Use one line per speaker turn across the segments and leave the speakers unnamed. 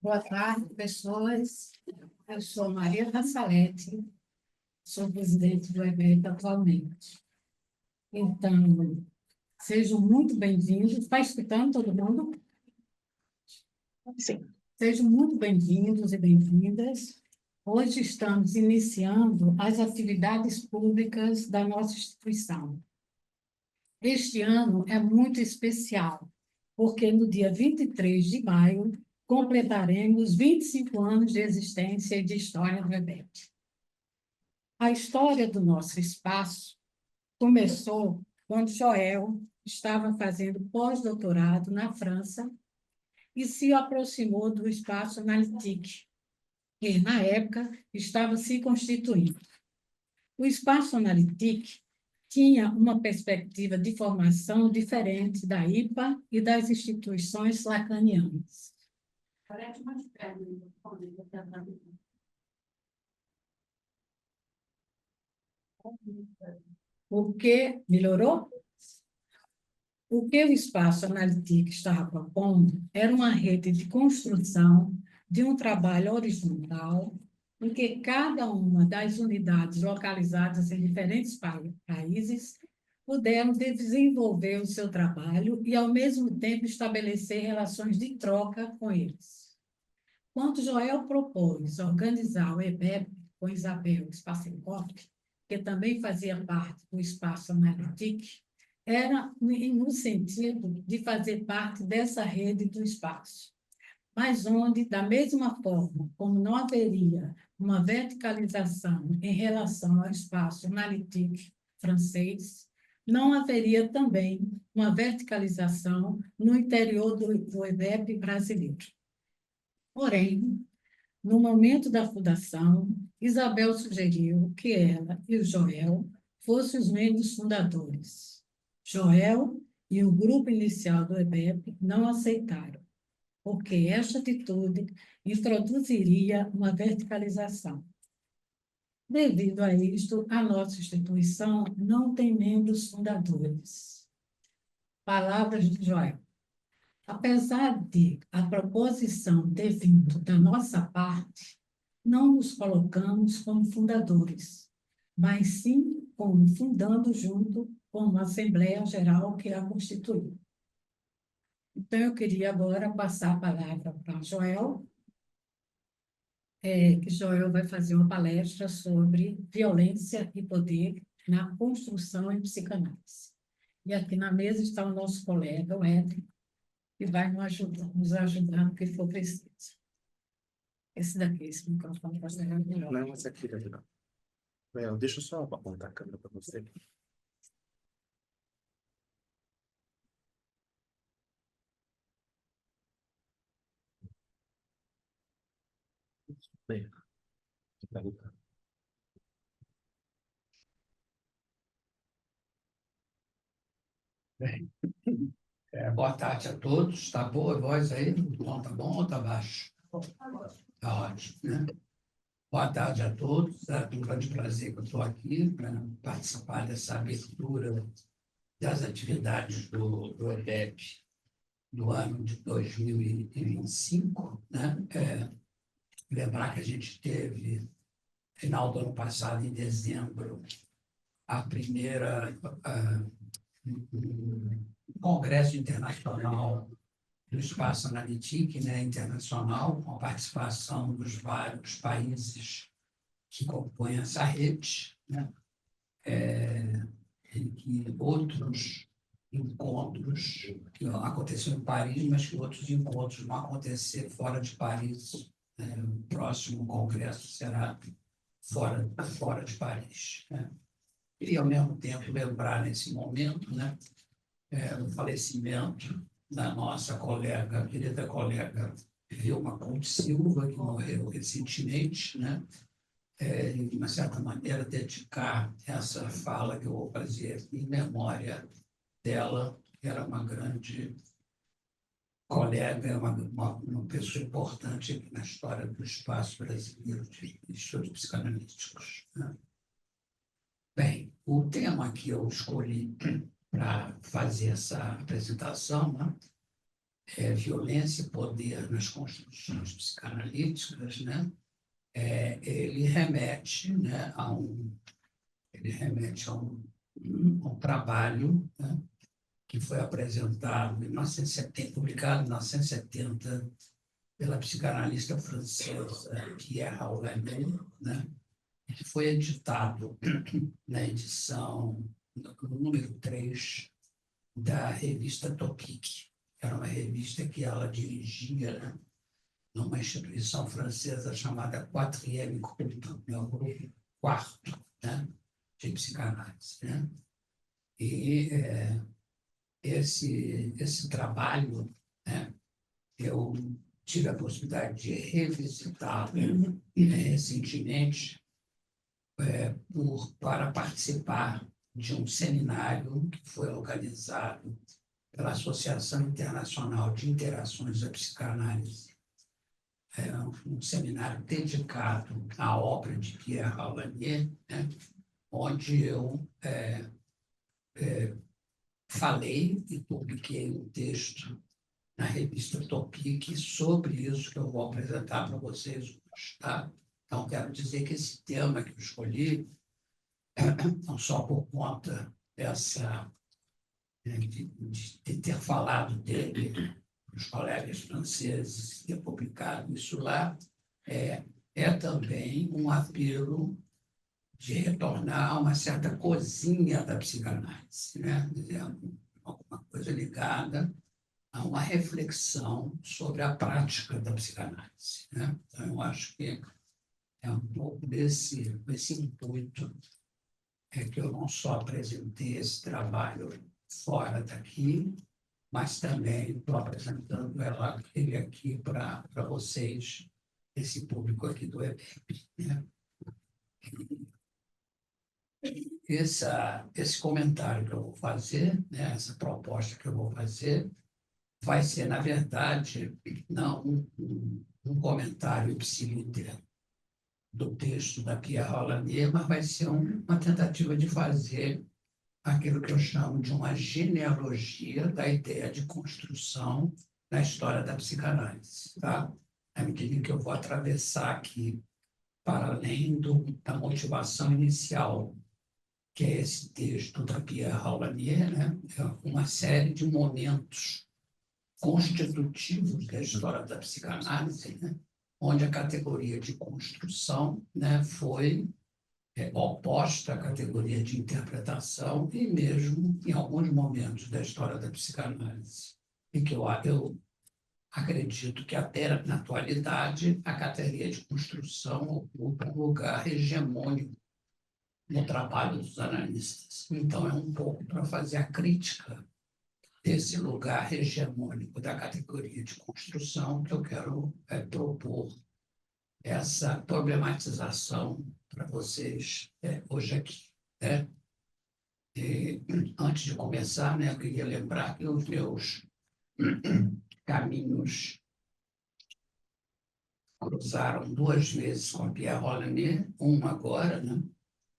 Boa tarde, pessoas. Eu sou Maria Rassalete, sou presidente do evento atualmente. Então, sejam muito bem-vindos. Está escutando todo mundo?
Sim.
Sejam muito bem-vindos e bem-vindas. Hoje estamos iniciando as atividades públicas da nossa instituição. Este ano é muito especial, porque no dia 23 de maio completaremos 25 anos de existência e de história do EBEP. A história do nosso espaço começou quando Joel estava fazendo pós-doutorado na França e se aproximou do espaço Analytique, que, na época, estava se constituindo. O espaço Analytique tinha uma perspectiva de formação diferente da IPA e das instituições lacanianas. Parece mais perto. O que melhorou? O que o espaço Analytique estava propondo era uma rede de construção de um trabalho horizontal em que cada uma das unidades localizadas em diferentes países puderam desenvolver o seu trabalho e, ao mesmo tempo, estabelecer relações de troca com eles. Quando Joel propôs organizar o EBEP com Isabel Spasenkov, que também fazia parte do espaço Analytique, era no sentido de fazer parte dessa rede do espaço, mas onde, da mesma forma como não haveria uma verticalização em relação ao espaço Analytique francês, não haveria também uma verticalização no interior do EBEP brasileiro. Porém, no momento da fundação, Isabel sugeriu que ela e o Joel fossem os membros fundadores. Joel e o grupo inicial do EBEP não aceitaram, porque esta atitude introduziria uma verticalização. Devido a isto, a nossa instituição não tem membros fundadores. Palavras de Joel. Apesar de a proposição ter vindo da nossa parte, não nos colocamos como fundadores, mas sim como fundando junto com uma Assembleia Geral que a constituiu. Então, eu queria agora passar a palavra para Joel, que Joel vai fazer uma palestra sobre violência e poder na construção em psicanálise. E aqui na mesa está o nosso colega, o Éder, que vai nos ajudar no que for preciso. Esse daqui, esse microfone pode ser melhor.
Não, esse aqui deve não. Deixa eu só apontar a câmera para você. Bem,
Bem, boa tarde a todos. Está boa a voz aí? O tom está bom ou está baixo? Está ótimo, né? Boa tarde a todos. É um grande prazer que eu estou aqui para participar dessa abertura das atividades do EBEP do ano de 2025. Né? Lembrar que a gente teve, final do ano passado, em dezembro, a primeira Congresso Internacional do Espaço Analytique, né, internacional, com a participação dos vários países que compõem essa rede, né, e que outros encontros que aconteceram em Paris, mas que outros encontros vão acontecer fora de Paris. O próximo congresso será fora de Paris. Né? E, ao mesmo tempo, lembrar nesse momento, né, o falecimento da nossa colega, querida colega Vilma Conte Silva, que morreu recentemente, né? E, de uma certa maneira, dedicar essa fala que eu vou fazer em memória dela, que era uma grande colega, uma pessoa importante aqui na história do espaço brasileiro de estudos psicanalíticos. Né? Bem, o tema que eu escolhi para fazer essa apresentação, né, Violência e Poder nas Construções Psicanalíticas, né? Ele remete, né, a um trabalho, né, que foi apresentado em 1970, publicado em 1970 pela psicanalista francesa Pierre Haulanier, né, que foi editado na edição, no número 3 da revista Topic. Era uma revista que ela dirigia, né, numa instituição francesa chamada Quatrième Groupe, né, o grupo quarto, né, de psicanálise, né? E esse trabalho, né, eu tive a possibilidade de revisitá-lo recentemente para participar de um seminário que foi organizado pela Associação Internacional de Interações da Psicanálise, um seminário dedicado à obra de Pierre Haulanier, né, onde eu falei e publiquei um texto na revista Topic sobre isso que eu vou apresentar para vocês hoje, tá? Então, quero dizer que esse tema que eu escolhi, não só por conta de ter falado dele para os colegas franceses, ter publicado isso lá, é também um apelo de retornar a uma certa cozinha da psicanálise, né? Alguma coisa ligada a uma reflexão sobre a prática da psicanálise, né? Então, eu acho que é um pouco desse intuito que eu não só apresentei esse trabalho fora daqui, mas também estou apresentando ele aqui para vocês, esse público aqui do EBEP, né? Esse comentário que eu vou fazer, né, essa proposta que eu vou fazer, vai ser, na verdade, não um comentário ipsiliter do texto da Pierre Haulanier, mas vai ser uma tentativa de fazer aquilo que eu chamo de uma genealogia da ideia de construção na história da psicanálise, tá? À medida que eu vou atravessar aqui, para além da motivação inicial, que é esse texto da Pierre Haulanier, né? É uma série de momentos constitutivos da história da psicanálise, né? Onde a categoria de construção, né, foi oposta à categoria de interpretação e mesmo em alguns momentos da história da psicanálise. E que eu acredito que até na atualidade a categoria de construção ocupa um lugar hegemônico no trabalho dos analistas. Então, é um pouco para fazer a crítica desse lugar hegemônico da categoria de construção que eu quero propor essa problematização para vocês hoje aqui, né? E, antes de começar, né, eu queria lembrar que os meus caminhos cruzaram 2 vezes com a Pierre Haulanier, um agora, né,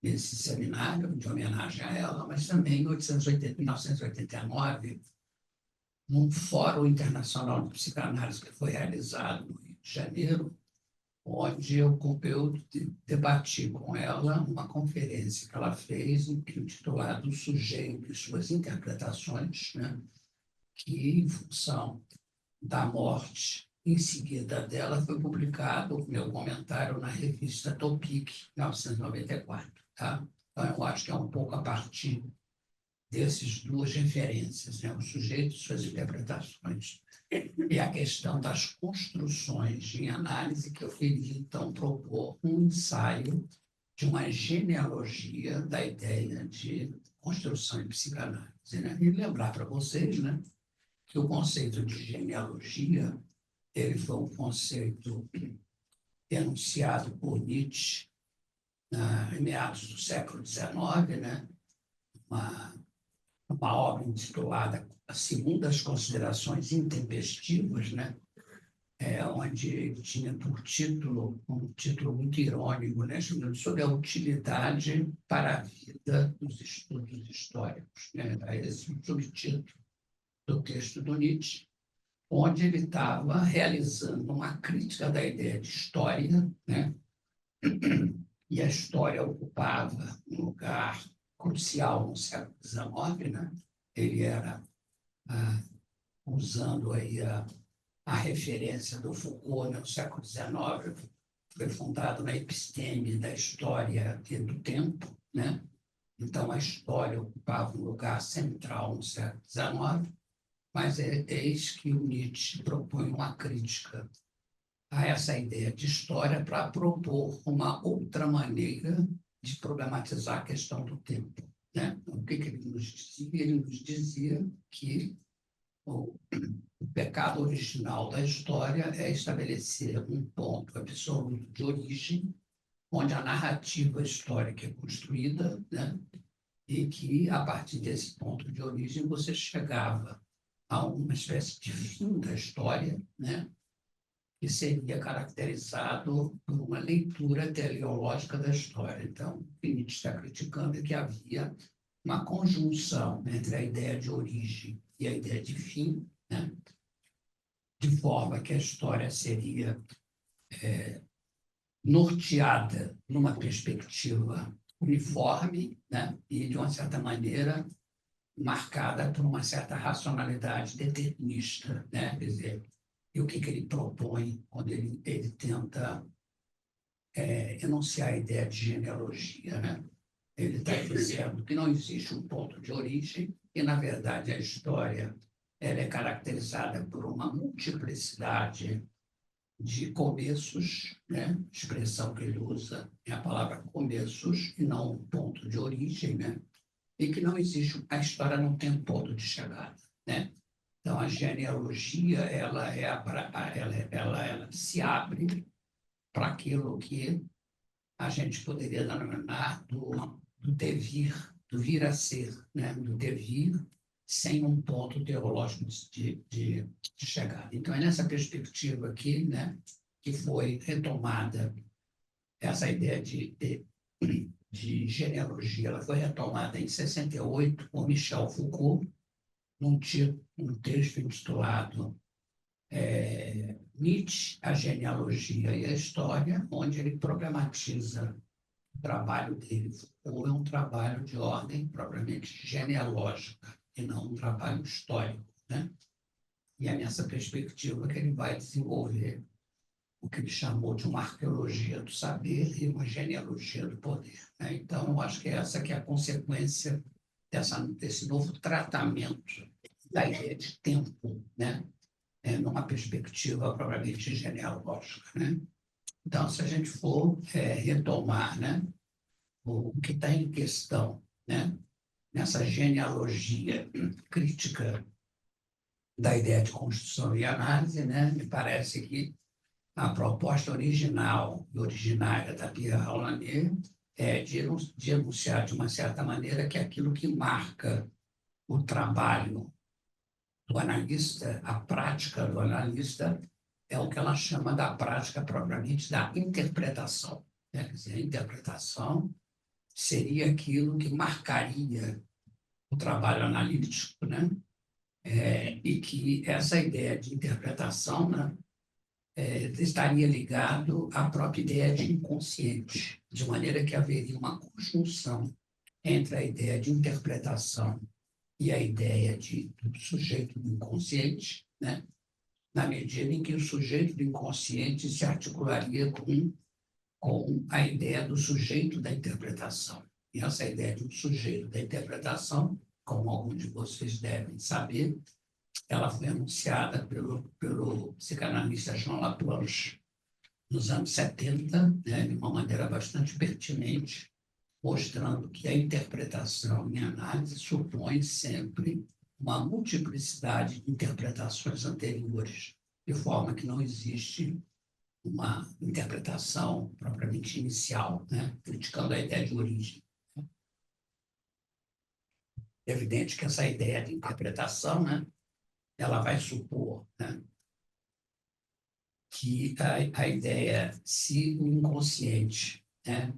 nesse seminário de homenagem a ela, mas também em 1989, num Fórum Internacional de Psicanálise que foi realizado no Rio de Janeiro, onde eu debati com ela uma conferência que ela fez, intitulada O Sujeito e Suas Interpretações, né, que, em função da morte em seguida dela, foi publicado o meu comentário na revista Topic, em 1994. Tá? Então, eu acho que é um pouco a partir dessas duas referências, né? O sujeito e suas interpretações e a questão das construções em análise, que eu queria, então, propor um ensaio de uma genealogia da ideia de construção em psicanálise, né? E lembrar para vocês, né, que o conceito de genealogia ele foi um conceito enunciado por Nietzsche em meados do século XIX, né? Uma obra intitulada Segundo as Considerações Intempestivas, né? Onde ele tinha por título, um título muito irônico, né? Sobre a utilidade para a vida dos estudos históricos, né? Esse subtítulo do texto do Nietzsche. onde ele estava realizando uma crítica da ideia de história, né? E a história ocupava um lugar crucial no século XIX, né? Ele era, usando aí a referência do Foucault, né, no século XIX, foi fundado na episteme da história e do tempo, né? Então, a história ocupava um lugar central no século XIX, mas eis que o Nietzsche propõe uma crítica a essa ideia de história para propor uma outra maneira de problematizar a questão do tempo, né? O que ele nos dizia? Ele nos dizia que o pecado original da história é estabelecer um ponto absoluto de origem, onde a narrativa histórica é construída, né? E que, a partir desse ponto de origem, você chegava a uma espécie de fim da história, né? Que seria caracterizado por uma leitura teleológica da história. Então, o que Nietzsche está criticando é que havia uma conjunção entre a ideia de origem e a ideia de fim, né? De forma que a história seria norteada numa perspectiva uniforme, né? E, de uma certa maneira, marcada por uma certa racionalidade determinista, né? Quer dizer, e o que ele propõe quando ele tenta enunciar a ideia de genealogia, né? Ele está dizendo que não existe um ponto de origem e, na verdade, a história ela é caracterizada por uma multiplicidade de começos, né? A expressão que ele usa é a palavra começos e não um ponto de origem, né? E que não existe, a história não tem um ponto de chegada, né? Então, a genealogia ela se abre para aquilo que a gente poderia denominar do devir, do vir a ser, né? Do devir sem um ponto teológico de chegada. Então, é nessa perspectiva aqui, né, que foi retomada essa ideia de genealogia. Ela foi retomada em 68 por Michel Foucault, num texto intitulado Nietzsche, a genealogia e a história, onde ele problematiza o trabalho dele. Foucault é um trabalho de ordem propriamente genealógica e não um trabalho histórico, né? E é nessa perspectiva que ele vai desenvolver o que ele chamou de uma arqueologia do saber e uma genealogia do poder, né? Então, eu acho que essa que é a consequência desse novo tratamento da ideia de tempo, né? Numa perspectiva propriamente genealógica, né? Então, se a gente for retomar, né, o que está em questão, né, nessa genealogia crítica da ideia de construção e análise, né, me parece que a proposta original e originária da Pierre Rolanier é de enunciar, de uma certa maneira, que aquilo que marca o trabalho do analista, a prática do analista, é o que ela chama da prática propriamente da interpretação, né? Quer dizer, a interpretação seria aquilo que marcaria o trabalho analítico, né? E que essa ideia de interpretação, né, estaria ligado à própria ideia de inconsciente, de maneira que haveria uma conjunção entre a ideia de interpretação e a ideia do sujeito do inconsciente, né? Na medida em que o sujeito do inconsciente se articularia com a ideia do sujeito da interpretação. E essa ideia de um sujeito da interpretação, como alguns de vocês devem saber, ela foi anunciada pelo psicanalista Jean Laplanche nos anos 70, né, de uma maneira bastante pertinente, mostrando que a interpretação em análise supõe sempre uma multiplicidade de interpretações anteriores, de forma que não existe uma interpretação propriamente inicial, né, criticando a ideia de origem. É evidente que essa ideia de interpretação, né, ela vai supor, né, que a ideia, se o inconsciente, né,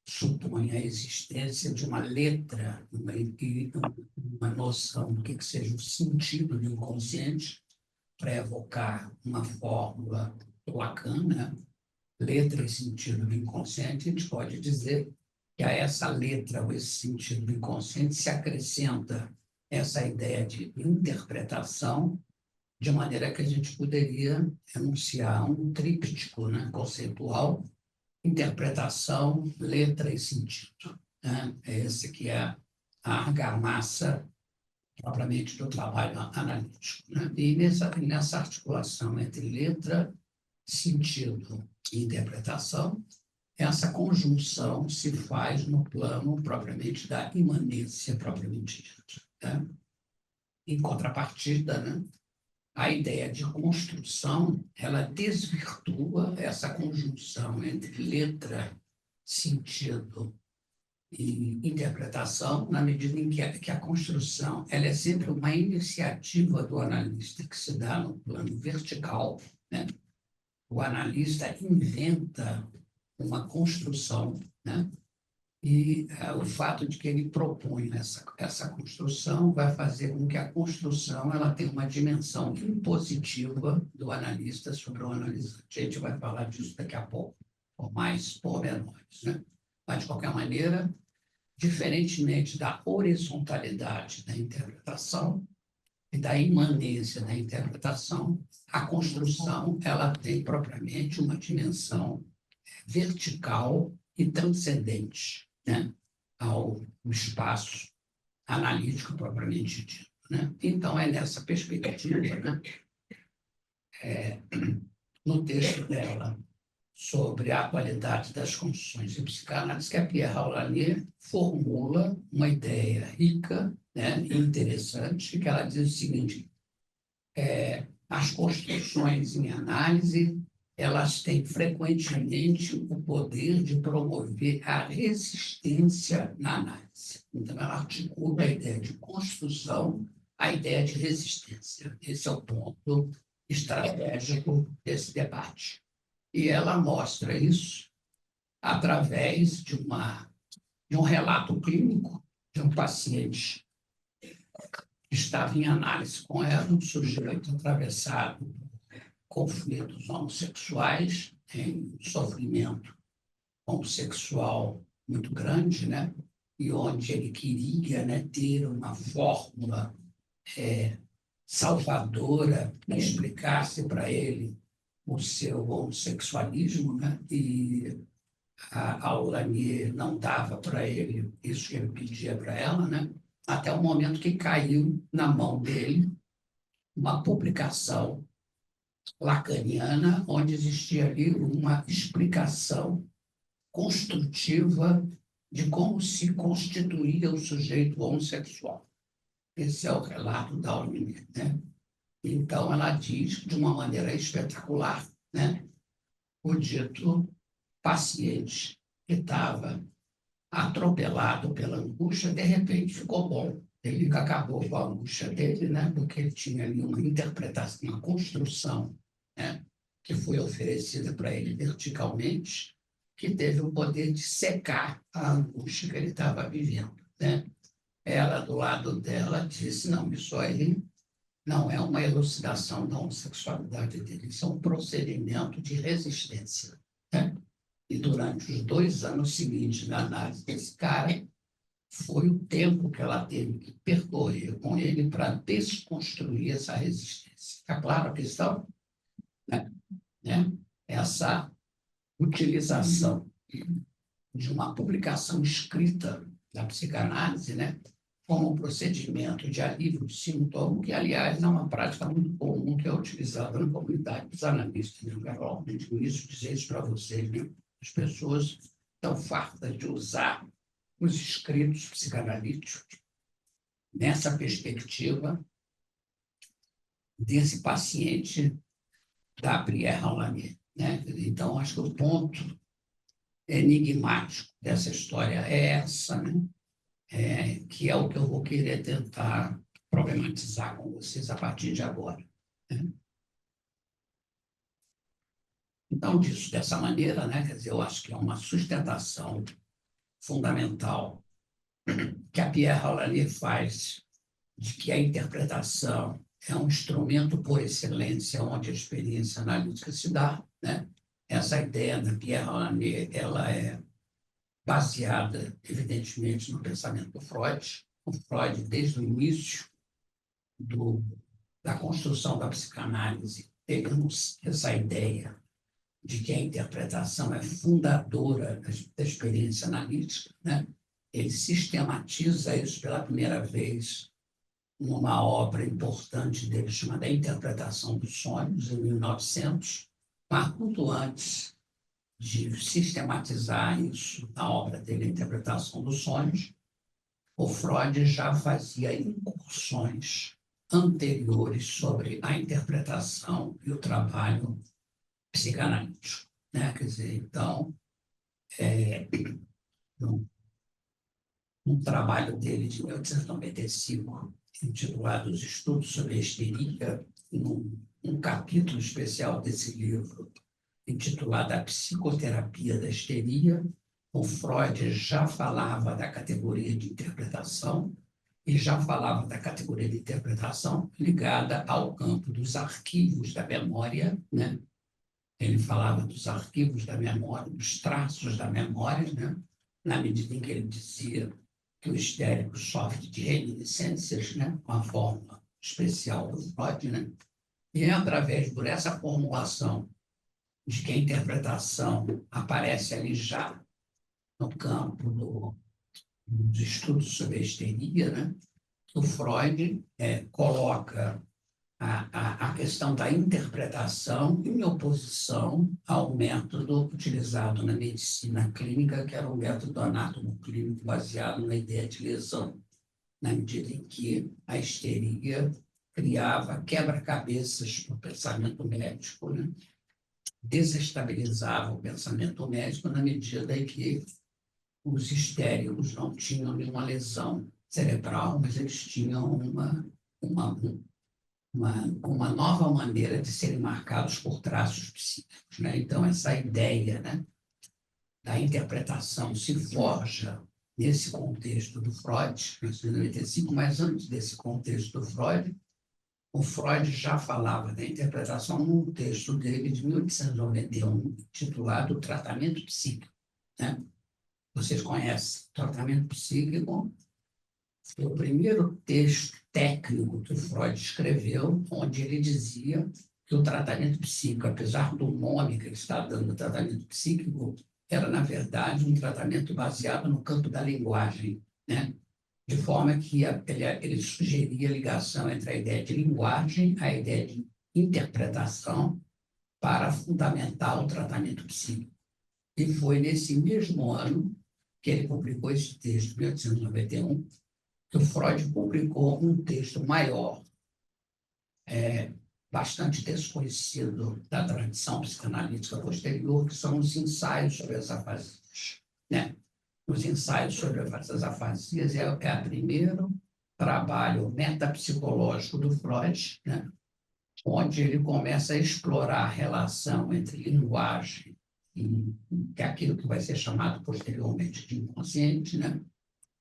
supõe a existência de uma letra, uma noção do que seja o sentido do inconsciente, para evocar uma fórmula do Lacan, né? Letra e sentido do inconsciente, a gente pode dizer que a essa letra ou esse sentido do inconsciente se acrescenta essa ideia de interpretação, de maneira que a gente poderia enunciar um tríptico, né, conceitual: interpretação, letra e sentido, né? É esse que é a argamassa propriamente do trabalho analítico, né? E nessa articulação entre letra, sentido e interpretação, essa conjunção se faz no plano propriamente da imanência propriamente dita, né? Em contrapartida, né, a ideia de construção, ela desvirtua essa conjunção entre letra, sentido e interpretação, na medida em que a construção ela é sempre uma iniciativa do analista que se dá no plano vertical, né? O analista inventa uma construção, né? E o fato de que ele propõe essa construção vai fazer com que a construção ela tenha uma dimensão impositiva do analista sobre o analisante. A gente vai falar disso daqui a pouco, com mais pormenores, né? Mas, de qualquer maneira, diferentemente da horizontalidade da interpretação e da imanência da interpretação, a construção ela tem propriamente uma dimensão vertical e transcendente, né, ao espaço analítico propriamente dito, né? Então, é nessa perspectiva, né, no texto dela, sobre a atualidade das construções em psicanálise, que a Pierre Roulanier formula uma ideia rica, né, e interessante, que ela diz o seguinte: as construções em análise elas têm frequentemente o poder de promover a resistência na análise. Então, ela articula a ideia de construção, a ideia de resistência. Esse é o ponto estratégico desse debate. E ela mostra isso através de um relato clínico de um paciente que estava em análise com ela, um sujeito atravessado conflitos homossexuais, em sofrimento homossexual muito grande, né? E onde ele queria, né, ter uma fórmula salvadora que explicasse para ele o seu homossexualismo, né? E a Aulanier não dava para ele isso que ele pedia para ela, né? Até o momento que caiu na mão dele uma publicação lacaniana, onde existia ali uma explicação construtiva de como se constituía o sujeito homossexual. Esse é o relato da Aulanier, né? Então, ela diz, de uma maneira espetacular, né, o dito paciente que estava atropelado pela angústia, de repente ficou bom. Ele acabou com a angústia dele, né, porque ele tinha ali uma interpretação, uma construção, né, que foi oferecida para ele verticalmente, que teve o poder de secar a angústia que ele estava vivendo, né? Ela, do lado dela, disse: não, isso aí não é uma elucidação da homossexualidade dele, isso é um procedimento de resistência, né? E durante os 2 anos seguintes da análise desse cara, foi o tempo que ela teve que percorrer com ele para desconstruir essa resistência. Está claro a questão? Né? Essa utilização de uma publicação escrita da psicanálise, né, como um procedimento de alívio de sintoma, que, aliás, é uma prática muito comum que é utilizada na comunidade dos analistas, né? Eu digo isso, dizer isso para vocês, né? As pessoas estão fartas de usar os escritos psicanalíticos nessa perspectiva desse paciente da Pierre Roulanier, né? Então, acho que o ponto enigmático dessa história é essa, né? Que é o que eu vou querer tentar problematizar com vocês a partir de agora, né? Então, dessa maneira, né, quer dizer, eu acho que é uma sustentação fundamental que a Pierre Roulanier faz de que a interpretação é um instrumento por excelência onde a experiência analítica se dá, né? Essa ideia da Pierre Lalanier, ela é baseada, evidentemente, no pensamento do Freud. O Freud, desde o início da construção da psicanálise, teve essa ideia de que a interpretação é fundadora da experiência analítica, né? Ele sistematiza isso pela primeira vez numa obra importante dele chamada Interpretação dos Sonhos, em 1900, mas muito antes de sistematizar isso na obra dele, Interpretação dos Sonhos, o Freud já fazia incursões anteriores sobre a interpretação e o trabalho psicanalítico, né? Quer dizer, então, um trabalho dele de 1895, intitulado Os Estudos sobre a Histeria, um capítulo especial desse livro, intitulado A Psicoterapia da Histeria, o Freud já falava da categoria de interpretação e já falava da categoria de interpretação ligada ao campo dos arquivos da memória, né? Ele falava dos arquivos da memória, dos traços da memória, né? Na medida em que ele dizia que o histérico sofre de reminiscências, né? Uma forma especial do Freud, né? E é através por essa formulação de que a interpretação aparece ali já no campo dos estudos sobre a histeria, né? O Freud coloca a questão da interpretação em oposição ao método utilizado na medicina clínica, que era o método anátomo-clínico baseado na ideia de lesão, na medida em que a histeria criava quebra-cabeças para o pensamento médico, né? Desestabilizava o pensamento médico na medida em que os histéricos não tinham nenhuma lesão cerebral, mas eles tinham uma nova maneira de serem marcados por traços psíquicos, né? Então, essa ideia, né, da interpretação se forja nesse contexto do Freud, em 1995, mas antes desse contexto do Freud, o Freud já falava da interpretação num texto dele de 1891, titulado Tratamento Psíquico, né? Vocês conhecem tratamento psíquico? Foi o primeiro texto técnico que o Freud escreveu, onde ele dizia que o tratamento psíquico, apesar do nome que ele está dando, tratamento psíquico, era, na verdade, um tratamento baseado no campo da linguagem, né? De forma que ele sugeria a ligação entre a ideia de linguagem, a ideia de interpretação, para fundamentar o tratamento psíquico. E foi nesse mesmo ano que ele publicou esse texto, 1891, que o Freud publicou um texto maior, bastante desconhecido da tradição psicanalítica posterior, que são os ensaios sobre as afasias, né? Os ensaios sobre as afasias é o primeiro trabalho metapsicológico do Freud, né? Onde ele começa a explorar a relação entre linguagem e aquilo que vai ser chamado posteriormente de inconsciente, né?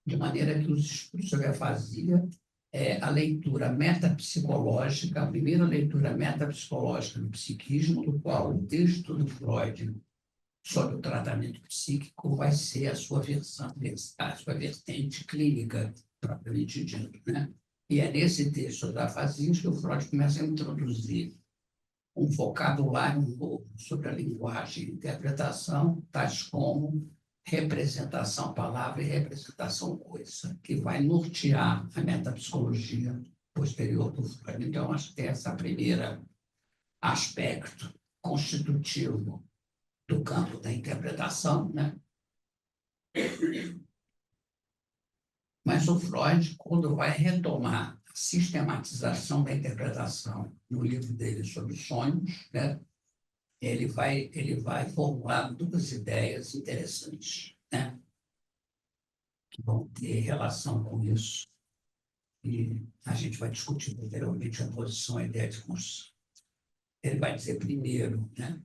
De maneira que os estudos sobre a afasia é a leitura metapsicológica, a primeira leitura metapsicológica do psiquismo, do qual o texto do Freud sobre o tratamento psíquico vai ser a sua vertente clínica, propriamente dito, né? E é nesse texto da afasia que o Freud começa a introduzir um vocabulário novo sobre a linguagem e interpretação, tais como representação palavra e representação coisa, que vai nortear a metapsicologia posterior do Freud. Então, acho que tem esse primeiro aspecto constitutivo do campo da interpretação, né? Mas o Freud, quando vai retomar a sistematização da interpretação no livro dele sobre sonhos, né? Ele vai formular duas ideias interessantes, né? Que vão ter relação com isso. E a gente vai discutir posteriormente a posição e a ideia de construção. Ele vai dizer primeiro, né,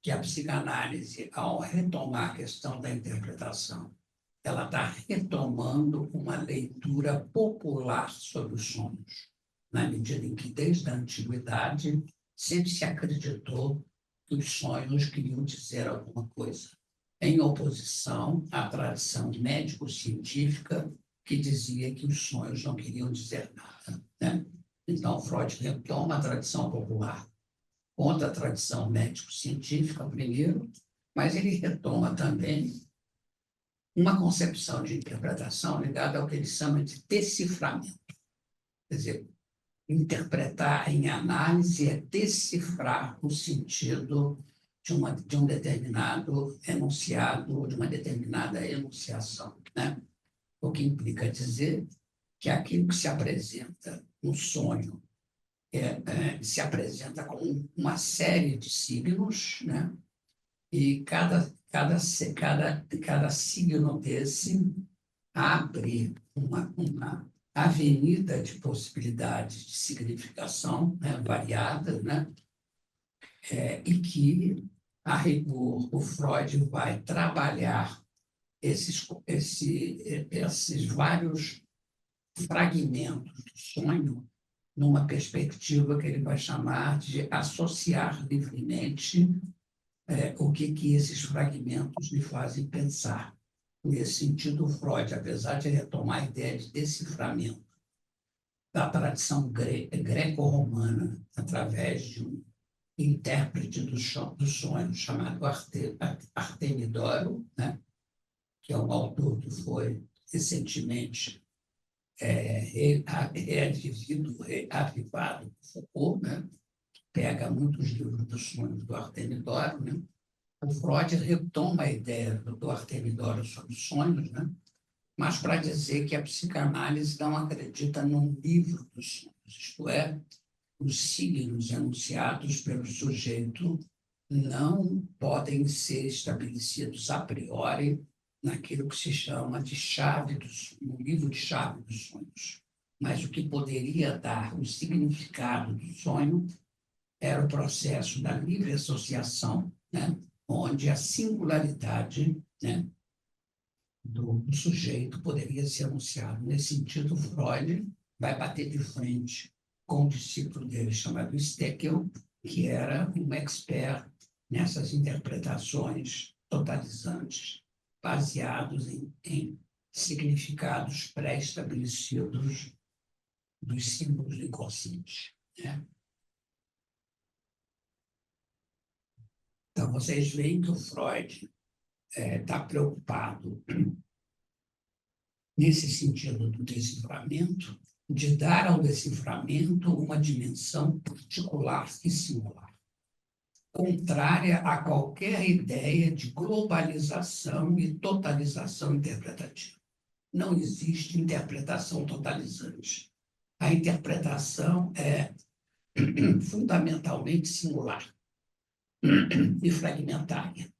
que a psicanálise, ao retomar a questão da interpretação, ela está retomando uma leitura popular sobre os sonhos. na medida em que, desde a antiguidade, sempre se acreditou que os sonhos queriam dizer alguma coisa, em oposição à tradição médico-científica que dizia que os sonhos não queriam dizer nada, né? Então, Freud retoma a tradição popular contra a tradição médico-científica, primeiro, mas ele retoma também uma concepção de interpretação ligada ao que ele chama de deciframento. Quer dizer, interpretar em análise é decifrar o sentido de um determinado enunciado, de uma determinada enunciação, né? O que implica dizer que aquilo que se apresenta no sonho se apresenta como uma série de signos, né? E cada signo desse abre uma avenida de possibilidades de significação, né, variadas, né? E que, a rigor, o Freud vai trabalhar esses vários fragmentos do sonho numa perspectiva que ele vai chamar de associar livremente o que esses fragmentos lhe fazem pensar. Nesse sentido, Freud, apesar de retomar a ideia de deciframento da tradição greco-romana através de um intérprete do sonho chamado Artemidoro, né? Que é um autor que foi recentemente reavivado por Foucault, né? Pega muitos livros dos sonhos do Artemidoro, né? O Freud retoma a ideia do Artemidoro sobre os sonhos, né? Mas para dizer que a psicanálise não acredita num livro dos sonhos, isto é, os signos enunciados pelo sujeito não podem ser estabelecidos a priori naquilo que se chama de chave no livro de chave dos sonhos. Mas o que poderia dar o significado do sonho era o processo da livre associação, né? Onde a singularidade, né, do sujeito poderia ser anunciado. Nesse sentido, Freud vai bater de frente com o discípulo dele chamado Steckel, que era um expert nessas interpretações totalizantes, baseados em significados pré-estabelecidos dos símbolos do inconsciente, né? Então, vocês veem que o Freud está preocupado nesse sentido do deciframento, de dar ao deciframento uma dimensão particular e singular, contrária a qualquer ideia de globalização e totalização interpretativa. Não existe interpretação totalizante. A interpretação é fundamentalmente singular e fragmentária.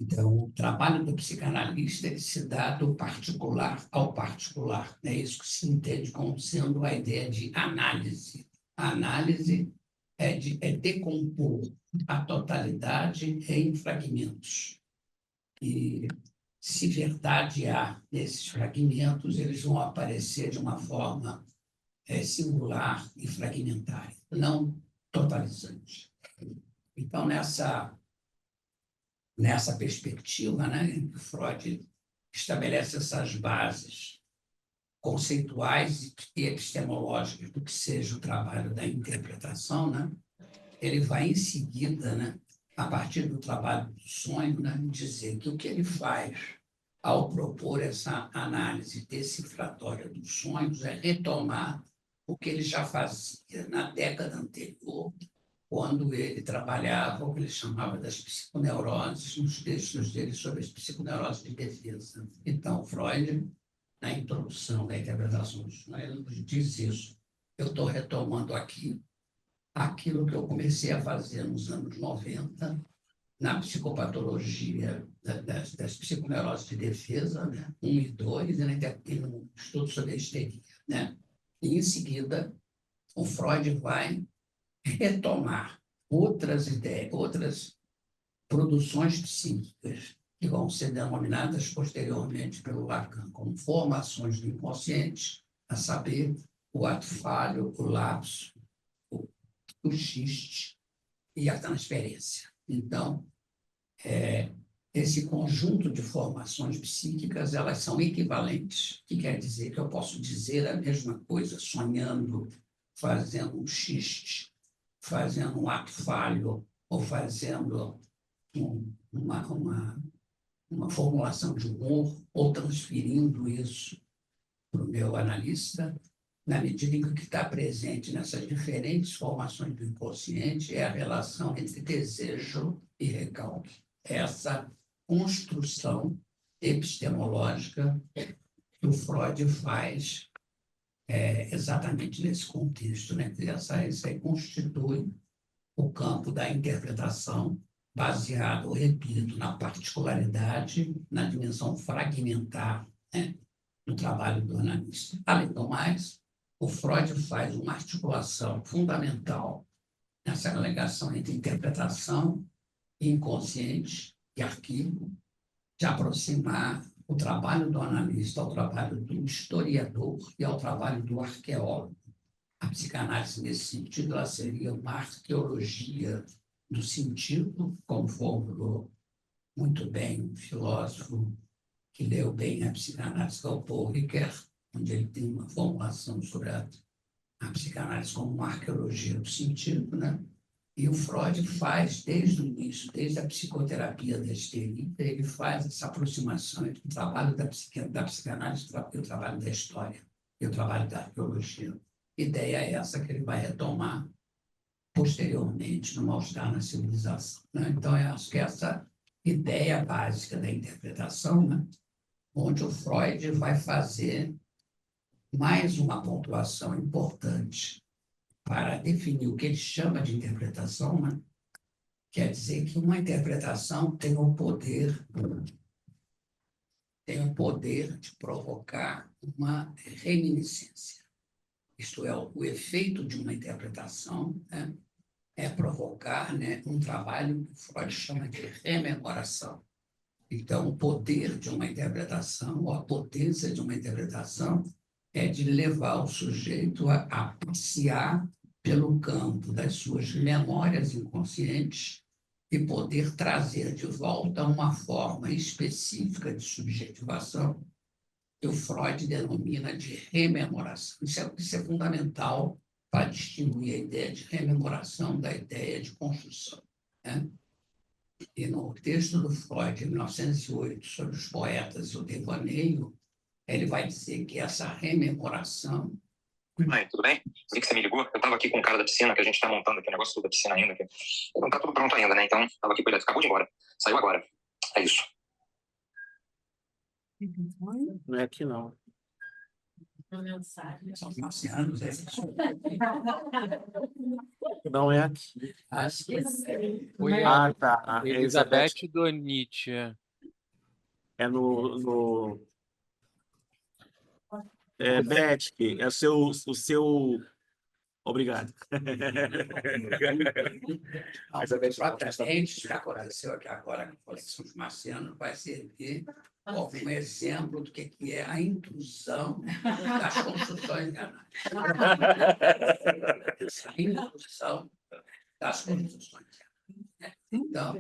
Então, o trabalho do psicanalista ele se dá do particular ao particular. É isso que se entende como sendo a ideia de análise. A análise é decompor a totalidade em fragmentos. E, se verdade há nesses fragmentos, eles vão aparecer de uma forma singular e fragmentária, não totalizante. Então, nessa perspectiva, né, Freud estabelece essas bases conceituais e epistemológicas do que seja o trabalho da interpretação, né? Ele vai, em seguida, né, a partir do trabalho do sonho, né, dizer que o que ele faz ao propor essa análise decifratória dos sonhos é retomar o que ele já fazia na década anterior, quando ele trabalhava o que ele chamava das psiconeuroses, nos textos dele sobre as psiconeuroses de defesa. Então, Freud, na introdução da interpretação do sonho, diz isso. Eu estou retomando aqui aquilo que eu comecei a fazer nos anos 90, na psicopatologia das psiconeuroses de defesa, né? 1 e 2, e no estudo sobre a histeria, né? E, em seguida, o Freud vai retomar outras ideias, outras produções psíquicas que vão ser denominadas posteriormente pelo Lacan como formações do inconsciente, a saber, o ato falho, o lapso, o xiste e a transferência. Então, esse conjunto de formações psíquicas, elas são equivalentes, que quer dizer que eu posso dizer a mesma coisa sonhando, fazendo um xiste, fazendo um ato falho, ou fazendo uma formulação de humor, ou transferindo isso para o meu analista, na medida em que o que está presente nessas diferentes formações do inconsciente é a relação entre desejo e recalque. Essa construção epistemológica que o Freud faz exatamente nesse contexto, né? Isso aí constitui o campo da interpretação baseado, repito, na particularidade, na dimensão fragmentar, né, do trabalho do analista. Além do mais, o Freud faz uma articulação fundamental nessa ligação entre interpretação inconsciente e arquivo, de aproximar o trabalho do analista ao trabalho do historiador e ao trabalho do arqueólogo. A psicanálise, nesse sentido, ela seria uma arqueologia do sentido, como formulou muito bem um filósofo que leu bem a psicanálise, que é o Paul Ricoeur, onde ele tem uma formulação sobre a psicanálise como uma arqueologia do sentido, né? E o Freud faz, desde o início, desde a psicoterapia da histeria, ele faz essa aproximação entre o trabalho da psicanálise e o trabalho da história, e o trabalho da arqueologia. A ideia é essa que ele vai retomar posteriormente no Mal-Estar na Civilização, né? Então, eu acho que essa ideia básica da interpretação, né, onde o Freud vai fazer mais uma pontuação importante para definir o que ele chama de interpretação, né? Quer dizer que uma interpretação tem o poder de provocar uma reminiscência. Isto é, o efeito de uma interpretação, né, é provocar, né, um trabalho que Freud chama de rememoração. Então, o poder de uma interpretação, ou a potência de uma interpretação, é de levar o sujeito a passear pelo campo das suas memórias inconscientes e poder trazer de volta uma forma específica de subjetivação que o Freud denomina de rememoração. Isso é fundamental para distinguir a ideia de rememoração da ideia de construção, né? E no texto do Freud, em 1908, sobre os poetas e o devaneio, ele vai dizer que essa rememoração...
Mãe, tudo bem? Vi que você me ligou. Eu estava aqui com o cara da piscina, que a gente está montando aqui o negócio da piscina ainda. Que não está tudo pronto ainda, né? Então, estava aqui com ele. Acabou de ir embora. Saiu agora. É isso.
Não é aqui, não.
São marcianos, é isso?
Não é aqui.
Acho que
Foi
Ah, tá. É
Elizabeth Donite.
É Beth, é o seu... Obrigado.
propriamente o que aconteceu aqui agora com a coleção de marcianos vai servir como um exemplo do que é a intrusão das construções anais. A intrusão das construções. Então,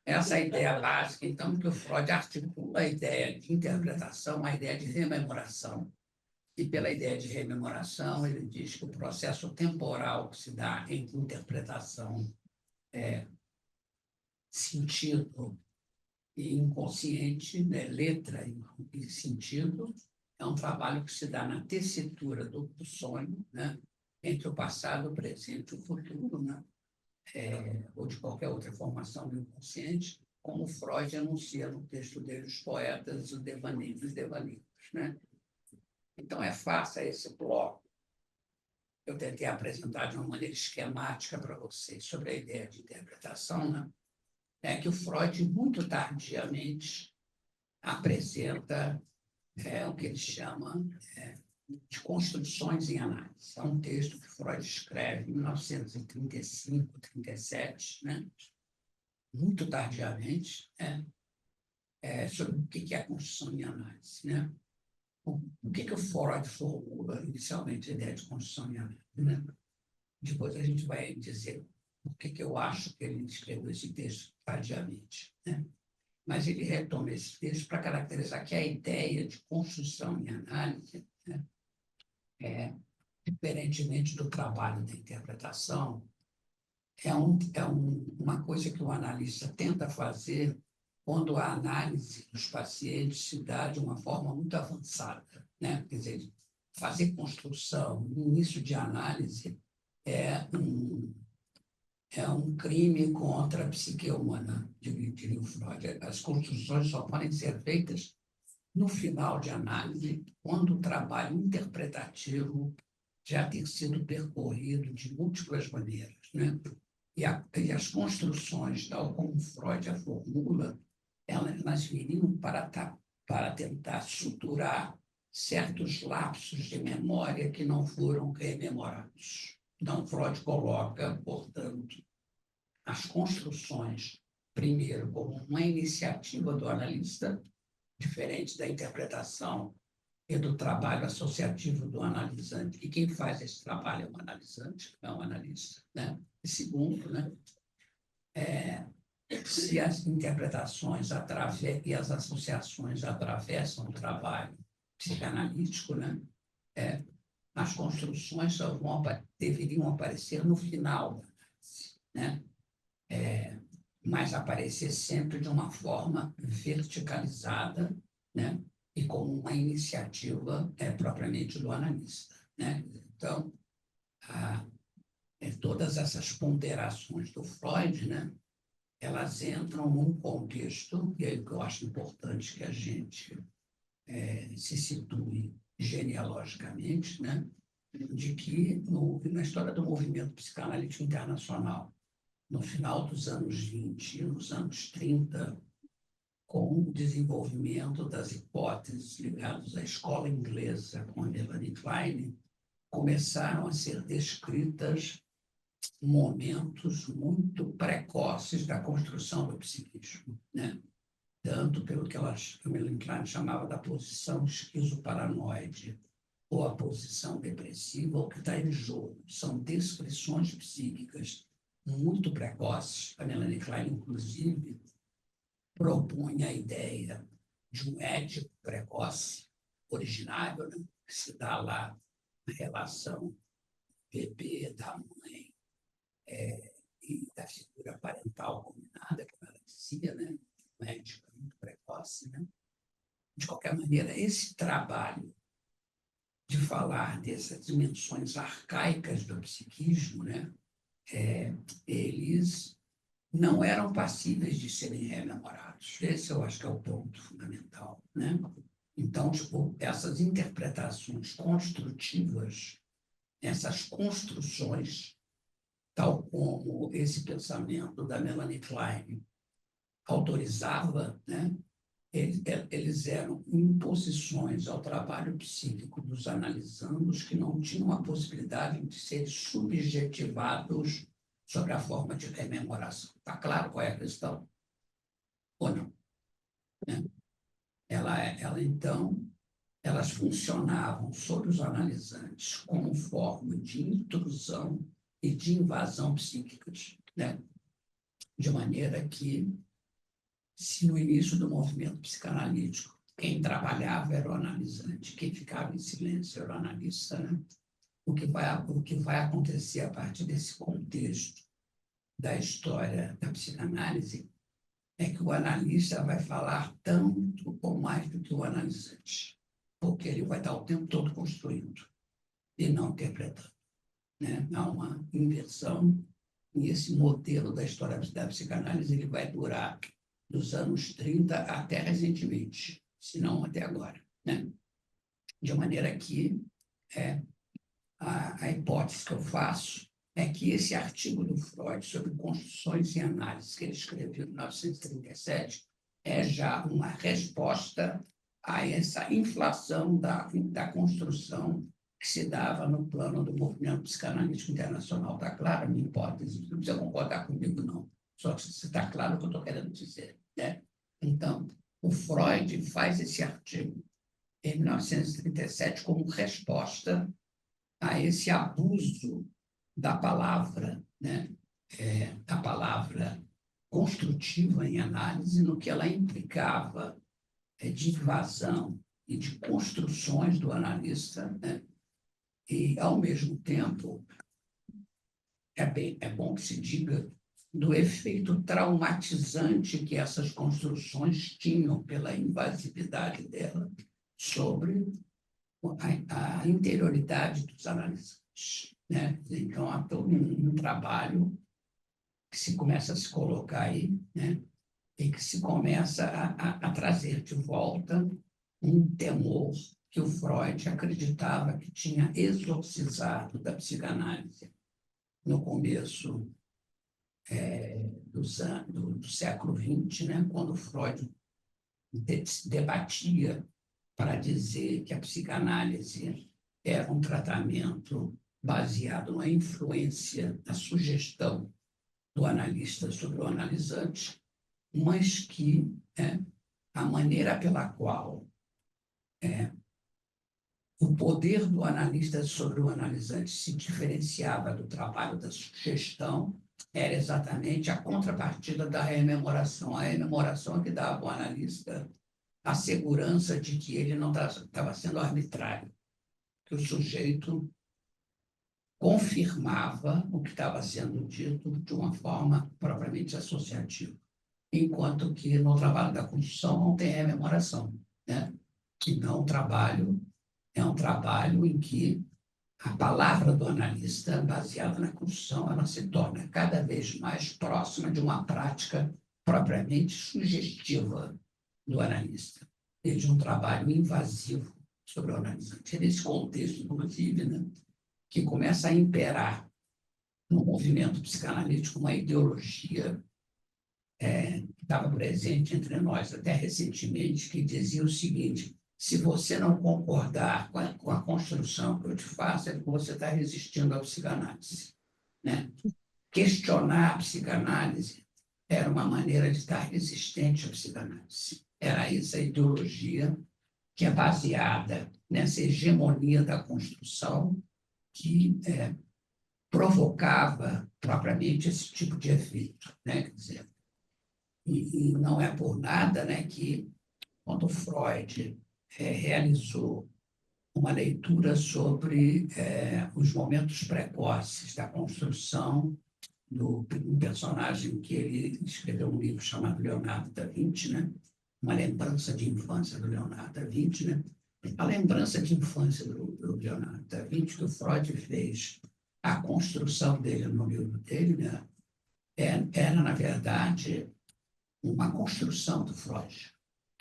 essa ideia básica, então, que o Freud articula a ideia de interpretação, a ideia de rememoração. E pela ideia de rememoração, ele diz que o processo temporal que se dá entre interpretação, sentido e inconsciente, né, letra e sentido, é um trabalho que se dá na tessitura do sonho, né, entre o passado, o presente e o futuro, né, ou de qualquer outra formação do inconsciente, como Freud anuncia no texto dele, Os Poetas e os Devaneios, né? Então, faça esse bloco. Eu tentei apresentar de uma maneira esquemática para vocês sobre a ideia de interpretação, né? É que o Freud, muito tardiamente, apresenta o que ele chama de construções em análise. É um texto que Freud escreve em 1935, 37, né? Muito tardiamente, sobre o que é a construção em análise, né? o que o Freud formula inicialmente, a ideia de construção e análise, né? Depois a gente vai dizer por que eu acho que ele escreveu esse texto tardiamente, né? Mas ele retoma esse texto para caracterizar que a ideia de construção e análise, né, diferentemente do trabalho da interpretação, uma coisa que o analista tenta fazer quando a análise dos pacientes se dá de uma forma muito avançada, né? Quer dizer, fazer construção, início de análise, é um crime contra a psique humana, diria o Freud. As construções só podem ser feitas no final de análise, quando o trabalho interpretativo já ter sido percorrido de múltiplas maneiras, né? E as construções, tal como Freud a formula, elas viriam para tentar suturar certos lapsos de memória que não foram rememorados. Então, Freud coloca, portanto, as construções, primeiro, como uma iniciativa do analista, diferente da interpretação e do trabalho associativo do analisante. E quem faz esse trabalho é o analisante, não é o analista, né? E segundo, né, se as interpretações e as associações atravessam o trabalho psicanalítico, né, as construções só deveriam aparecer no final da análise, né? Mas aparecer sempre de uma forma verticalizada, né? E como uma iniciativa propriamente do analista, né? Então, todas essas ponderações do Freud, né, elas entram num contexto, e aí o que eu acho importante que a gente se situe genealogicamente, né, de que na história do movimento psicanalítico internacional, no final dos anos 20 e nos anos 30, com o desenvolvimento das hipóteses ligadas à escola inglesa com a Melanie Klein, começaram a ser descritas momentos muito precoces da construção do psiquismo, né? Tanto pelo que a Melanie Klein chamava da posição esquizoparanoide, ou a posição depressiva, ou que está em jogo. São descrições psíquicas muito precoces. A Melanie Klein, inclusive, propõe a ideia de um édipo precoce, originário, né, que se dá lá na relação bebê, da mãe e da figura parental combinada, como ela dizia, né, um édipo muito precoce. Né? De qualquer maneira, esse trabalho de falar dessas dimensões arcaicas do psiquismo, né, eles não eram passíveis de serem rememorados. Esse eu acho que é o ponto fundamental, né? Então, essas interpretações construtivas, essas construções, tal como esse pensamento da Melanie Klein autorizava, né? Eles eram imposições ao trabalho psíquico dos analisandos que não tinham a possibilidade de serem subjetivados sobre a forma de rememoração. Está claro qual é a questão? Ou não? Então, elas funcionavam sobre os analisantes como forma de intrusão e de invasão psíquicas, né? De maneira que, se no início do movimento psicanalítico quem trabalhava era o analisante, quem ficava em silêncio era o analista, né? O que vai acontecer a partir desse contexto da história da psicanálise é que o analista vai falar tanto ou mais do que o analisante, porque ele vai estar o tempo todo construindo e não interpretando, né? Há uma inversão, e esse modelo da história da psicanálise ele vai durar dos anos 30 até recentemente, se não até agora, né? De maneira que a hipótese que eu faço é que esse artigo do Freud sobre construções e análises que ele escreveu em 1937 é já uma resposta a essa inflação da construção que se dava no plano do movimento psicanalítico internacional. Está claro a minha hipótese? Não precisa concordar comigo, não. Só que está claro o que eu estou querendo dizer, né? Então, o Freud faz esse artigo em 1937 como resposta a esse abuso da palavra, né? Da palavra construtiva em análise, no que ela implicava de invasão e de construções do analista, né? E, ao mesmo tempo, é bom que se diga do efeito traumatizante que essas construções tinham pela invasividade dela sobre a interioridade dos analisantes, né? Então, há todo um trabalho que se começa a se colocar aí, né? E que se começa a trazer de volta um temor que o Freud acreditava que tinha exorcizado da psicanálise no começo do século XX, né? Quando Freud debatia para dizer que a psicanálise era um tratamento baseado na influência, na sugestão do analista sobre o analisante, mas que a maneira pela qual o poder do analista sobre o analisante se diferenciava do trabalho da sugestão era exatamente a contrapartida da rememoração. A rememoração é que dava ao analista a segurança de que ele não estava sendo arbitrário, que o sujeito confirmava o que estava sendo dito de uma forma propriamente associativa, enquanto que no trabalho da construção não tem rememoração, né? Então, o trabalho é um trabalho em que a palavra do analista, baseada na construção, ela se torna cada vez mais próxima de uma prática propriamente sugestiva do analista, e de um trabalho invasivo sobre o analisante. É nesse contexto, inclusive, né, que começa a imperar no movimento psicanalítico uma ideologia que estava presente entre nós até recentemente, que dizia o seguinte: se você não concordar com a construção que eu te faço, é que você está resistindo à psicanálise, né? Questionar a psicanálise era uma maneira de estar resistente à psicanálise. Era essa ideologia que é baseada nessa hegemonia da construção que provocava propriamente esse tipo de efeito, né? Quer dizer, e não é por nada, né, que quando Freud realizou uma leitura sobre os momentos precoces da construção do um personagem que ele escreveu um livro chamado Leonardo da Vinci, né? Uma lembrança de infância do Leonardo da Vinci, né? A lembrança de infância do Leonardo da Vinci, que o Freud fez a construção dele no livro dele, né? Era, na verdade, uma construção do Freud.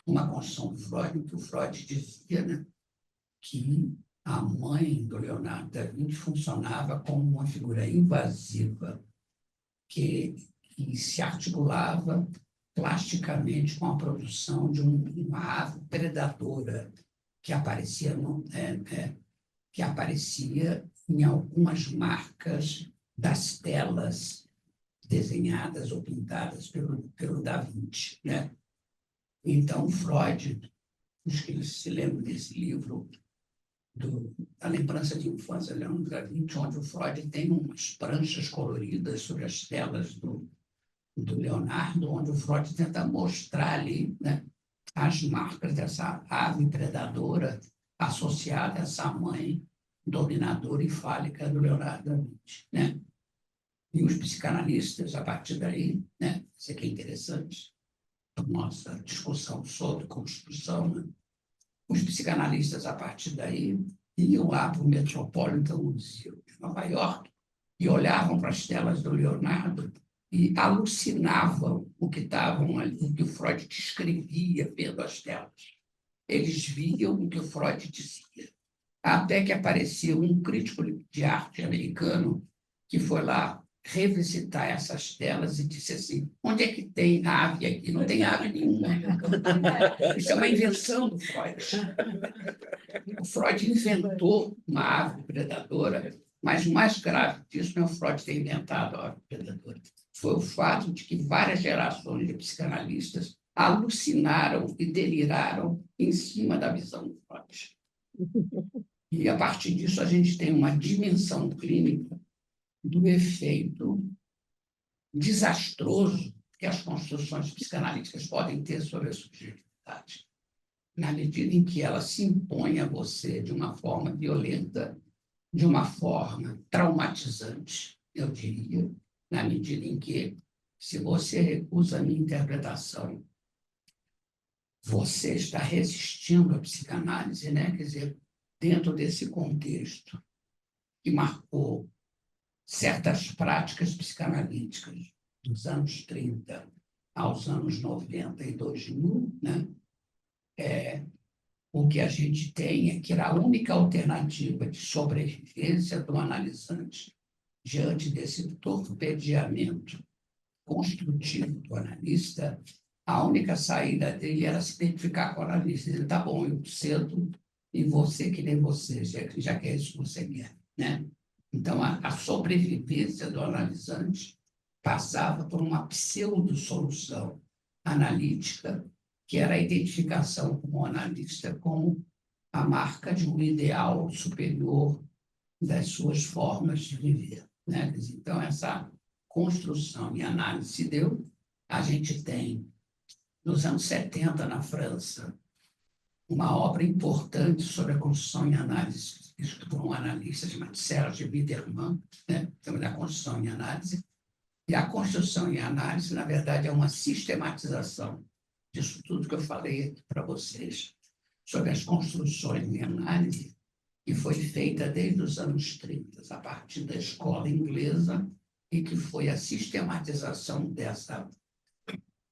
Uma construção do Freud, em que o Freud dizia, né, que a mãe do Leonardo da Vinci funcionava como uma figura invasiva que se articulava plasticamente com a produção de uma ave predadora que aparecia em algumas marcas das telas desenhadas ou pintadas pelo Da Vinci, né? Então, Freud, os que se lembram desse livro, da lembrança de infância, Leonardo da Vinci, onde o Freud tem umas pranchas coloridas sobre as telas do Leonardo, onde o Freud tenta mostrar ali, né, as marcas dessa ave predadora associada a essa mãe dominadora e fálica do Leonardo da Vinci, né? E os psicanalistas, a partir daí, né, isso aqui é interessante, a nossa discussão sobre construção, né? Os psicanalistas, a partir daí, iam lá para o Metropolitan Museum de Nova York e olhavam para as telas do Leonardo e alucinavam o que estavam ali, o que o Freud descrevia vendo as telas. Eles viam o que o Freud dizia. Até que apareceu um crítico de arte americano que foi lá revisitar essas telas e disse assim: onde é que tem ave aqui? Não tem ave nenhuma. Isso é uma invenção do Freud. O Freud inventou uma ave predadora, mas o mais grave disso não é o Freud ter inventado a ave predadora. Foi o fato de que várias gerações de psicanalistas alucinaram e deliraram em cima da visão do Freud. E, a partir disso, a gente tem uma dimensão clínica do efeito desastroso que as construções psicanalíticas podem ter sobre a subjetividade, na medida em que ela se impõe a você de uma forma violenta, de uma forma traumatizante, eu diria, na medida em que, se você recusa a minha interpretação, você está resistindo à psicanálise, né? Quer dizer, dentro desse contexto que marcou certas práticas psicanalíticas dos anos 30 aos anos 90 e 2000, né? O que a gente tem é que a única alternativa de sobrevivência do analisante diante desse torpedeamento construtivo do analista, a única saída dele era se identificar com o analista. Ele, tá bom, eu cedo em você que nem você, já que é isso que você quer, né? Então, a sobrevivência do analisante passava por uma pseudo-solução analítica, que era a identificação com o analista como a marca de um ideal superior das suas formas de viver, né? Então, essa construção e análise se deu. A gente tem, nos anos 70, na França, uma obra importante sobre a construção e análise, escrita por um analista chamado Serge Biderman, né? Da construção e análise. E a construção e análise, na verdade, é uma sistematização disso tudo que eu falei aqui para vocês, sobre as construções e análise, que foi feita desde os anos 30, a partir da escola inglesa, e que foi a sistematização dessa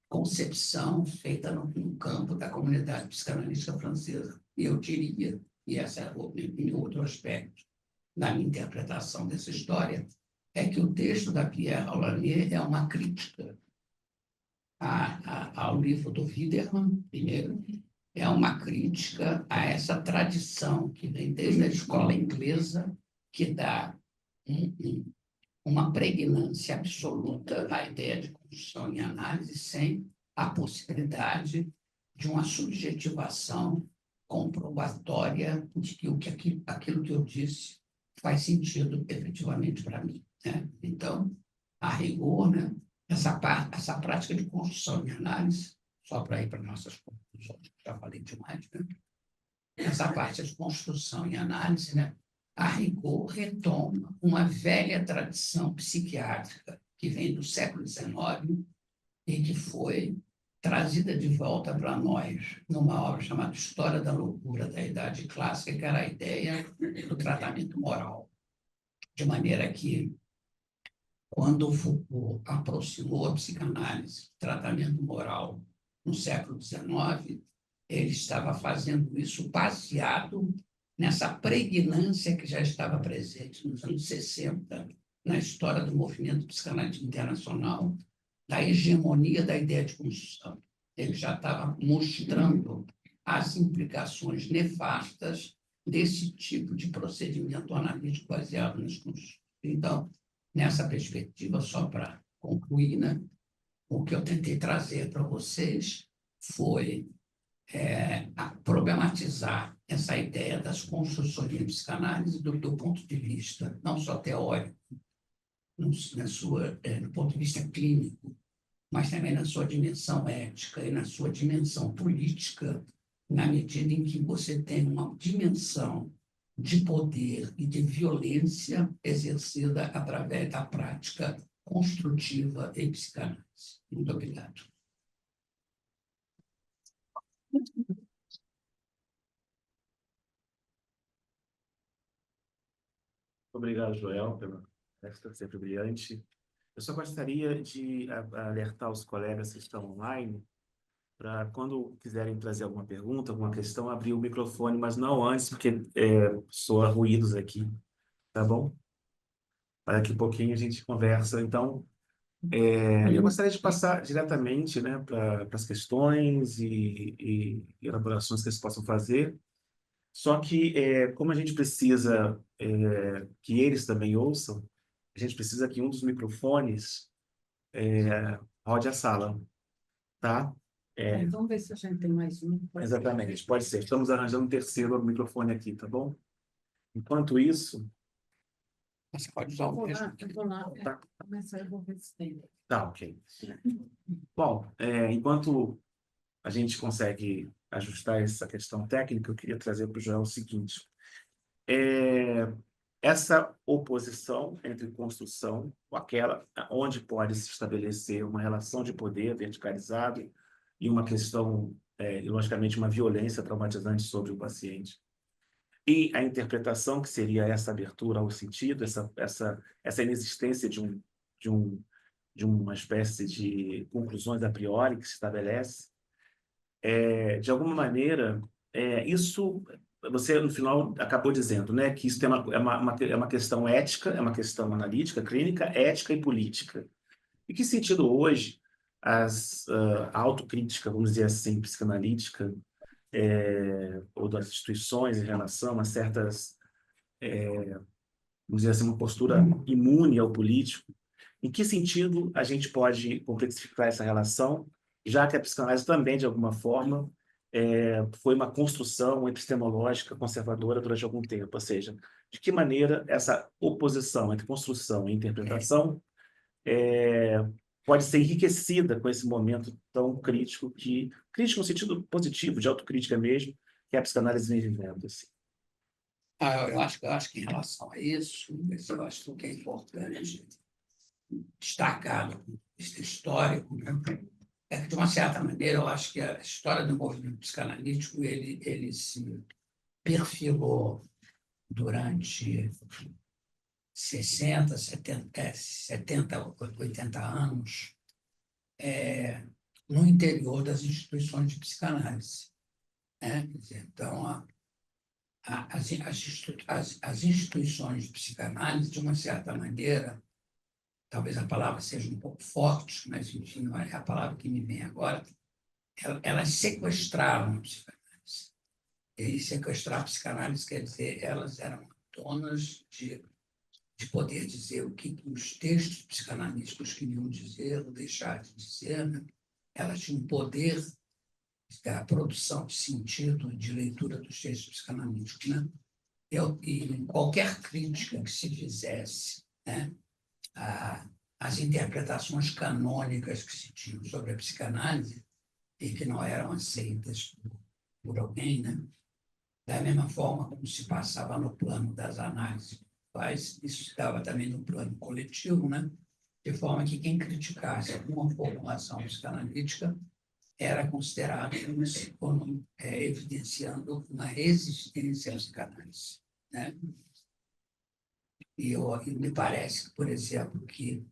concepção feita no campo da comunidade psicanalítica francesa. E eu diria, e esse é outro aspecto da minha interpretação dessa história, é que o texto da Pierre Aulanier é uma crítica ao livro do Widerman, primeiro, é uma crítica a essa tradição que vem desde a escola inglesa, que dá uma pregnância absoluta à ideia de construção e análise, sem a possibilidade de uma subjetivação comprobatória de que aquilo que eu disse faz sentido efetivamente para mim, né? Então, a rigor, né, essa prática de construção e análise, só para ir para nossas conclusões, já falei demais, né? Essa parte de construção e análise, né, a rigor retoma uma velha tradição psiquiátrica que vem do século XIX e que foi trazida de volta para nós numa obra chamada História da Loucura da Idade Clássica, que era a ideia do tratamento moral. De maneira que, quando Foucault aproximou a psicanálise do tratamento moral no século XIX, ele estava fazendo isso baseado nessa pregnância que já estava presente nos anos 60, na história do movimento psicanalítico internacional, da hegemonia da ideia de construção. Ele já estava mostrando as implicações nefastas desse tipo de procedimento analítico baseado nas construções. Então, nessa perspectiva, só para concluir, né, o que eu tentei trazer para vocês foi problematizar essa ideia das construções de psicanálise do ponto de vista não só teórico, do ponto de vista clínico, mas também na sua dimensão ética e na sua dimensão política, na medida em que você tem uma dimensão de poder e de violência exercida através da prática construtiva em psicanálise. Muito obrigado.
Obrigado, Joel, pela palestra sempre brilhante. Eu só gostaria de alertar os colegas que estão online para, quando quiserem trazer alguma pergunta, alguma questão, abrir o microfone, mas não antes, porque soa ruídos aqui, tá bom? Daqui a pouquinho a gente conversa. Então, eu gostaria de passar diretamente, né, para as questões e elaborações que vocês possam fazer. Só que, como a gente precisa que eles também ouçam, a gente precisa que um dos microfones rode a sala, tá?
Vamos ver se a gente tem mais um.
Exatamente, pode ser. Estamos arranjando um terceiro microfone aqui, tá bom? Enquanto isso...
Você pode usar o mesmo.
Eu vou lá,
Tá.
começar, eu vou ver se tem.
Tá, ok. Bom, enquanto a gente consegue ajustar essa questão técnica, eu queria trazer para o Joel o seguinte. Essa oposição entre construção, aquela onde pode se estabelecer uma relação de poder verticalizado e uma questão, e logicamente, uma violência traumatizante sobre o paciente, e a interpretação, que seria essa abertura ao sentido, essa inexistência de uma espécie de conclusões a priori que se estabelece, de alguma maneira, isso, você no final acabou dizendo, né, que isso tem uma questão ética, é uma questão analítica, clínica, ética e política. Em que sentido hoje a autocrítica, vamos dizer assim, psicanalítica, ou das instituições em relação a certas, vamos dizer assim, uma postura imune ao político, em que sentido a gente pode complexificar essa relação, já que a psicanálise também, de alguma forma, foi uma construção epistemológica conservadora durante algum tempo, ou seja, de que maneira essa oposição entre construção e interpretação pode ser enriquecida com esse momento tão crítico, crítico no sentido positivo, de autocrítica mesmo, que a psicanálise vem vivendo. Assim.
Eu acho que em relação a isso, eu acho que é importante destacar do ponto de vista histórico, né? É que, de uma certa maneira, eu acho que a história do movimento psicanalítico ele se perfilou durante 60, 70, 80 anos no interior das instituições de psicanálise. Né? Quer dizer, então, as instituições de psicanálise, de uma certa maneira, talvez a palavra seja um pouco forte, mas, enfim, é a palavra que me vem agora, elas sequestraram a psicanálise. E sequestrar a psicanálise quer dizer, elas eram donas de poder dizer o que os textos psicanalísticos queriam dizer ou deixar de dizer. Né? Elas tinham poder da produção de sentido, de leitura dos textos psicanalísticos. Né? E qualquer crítica que se fizesse, né, as interpretações canônicas que se tinham sobre a psicanálise e que não eram aceitas por alguém, né? Da mesma forma como se passava no plano das análises, isso se dava também no plano coletivo, né? De forma que quem criticasse alguma formulação psicanalítica era considerado como evidenciando uma resistência à psicanálise, né? E me parece, por exemplo, que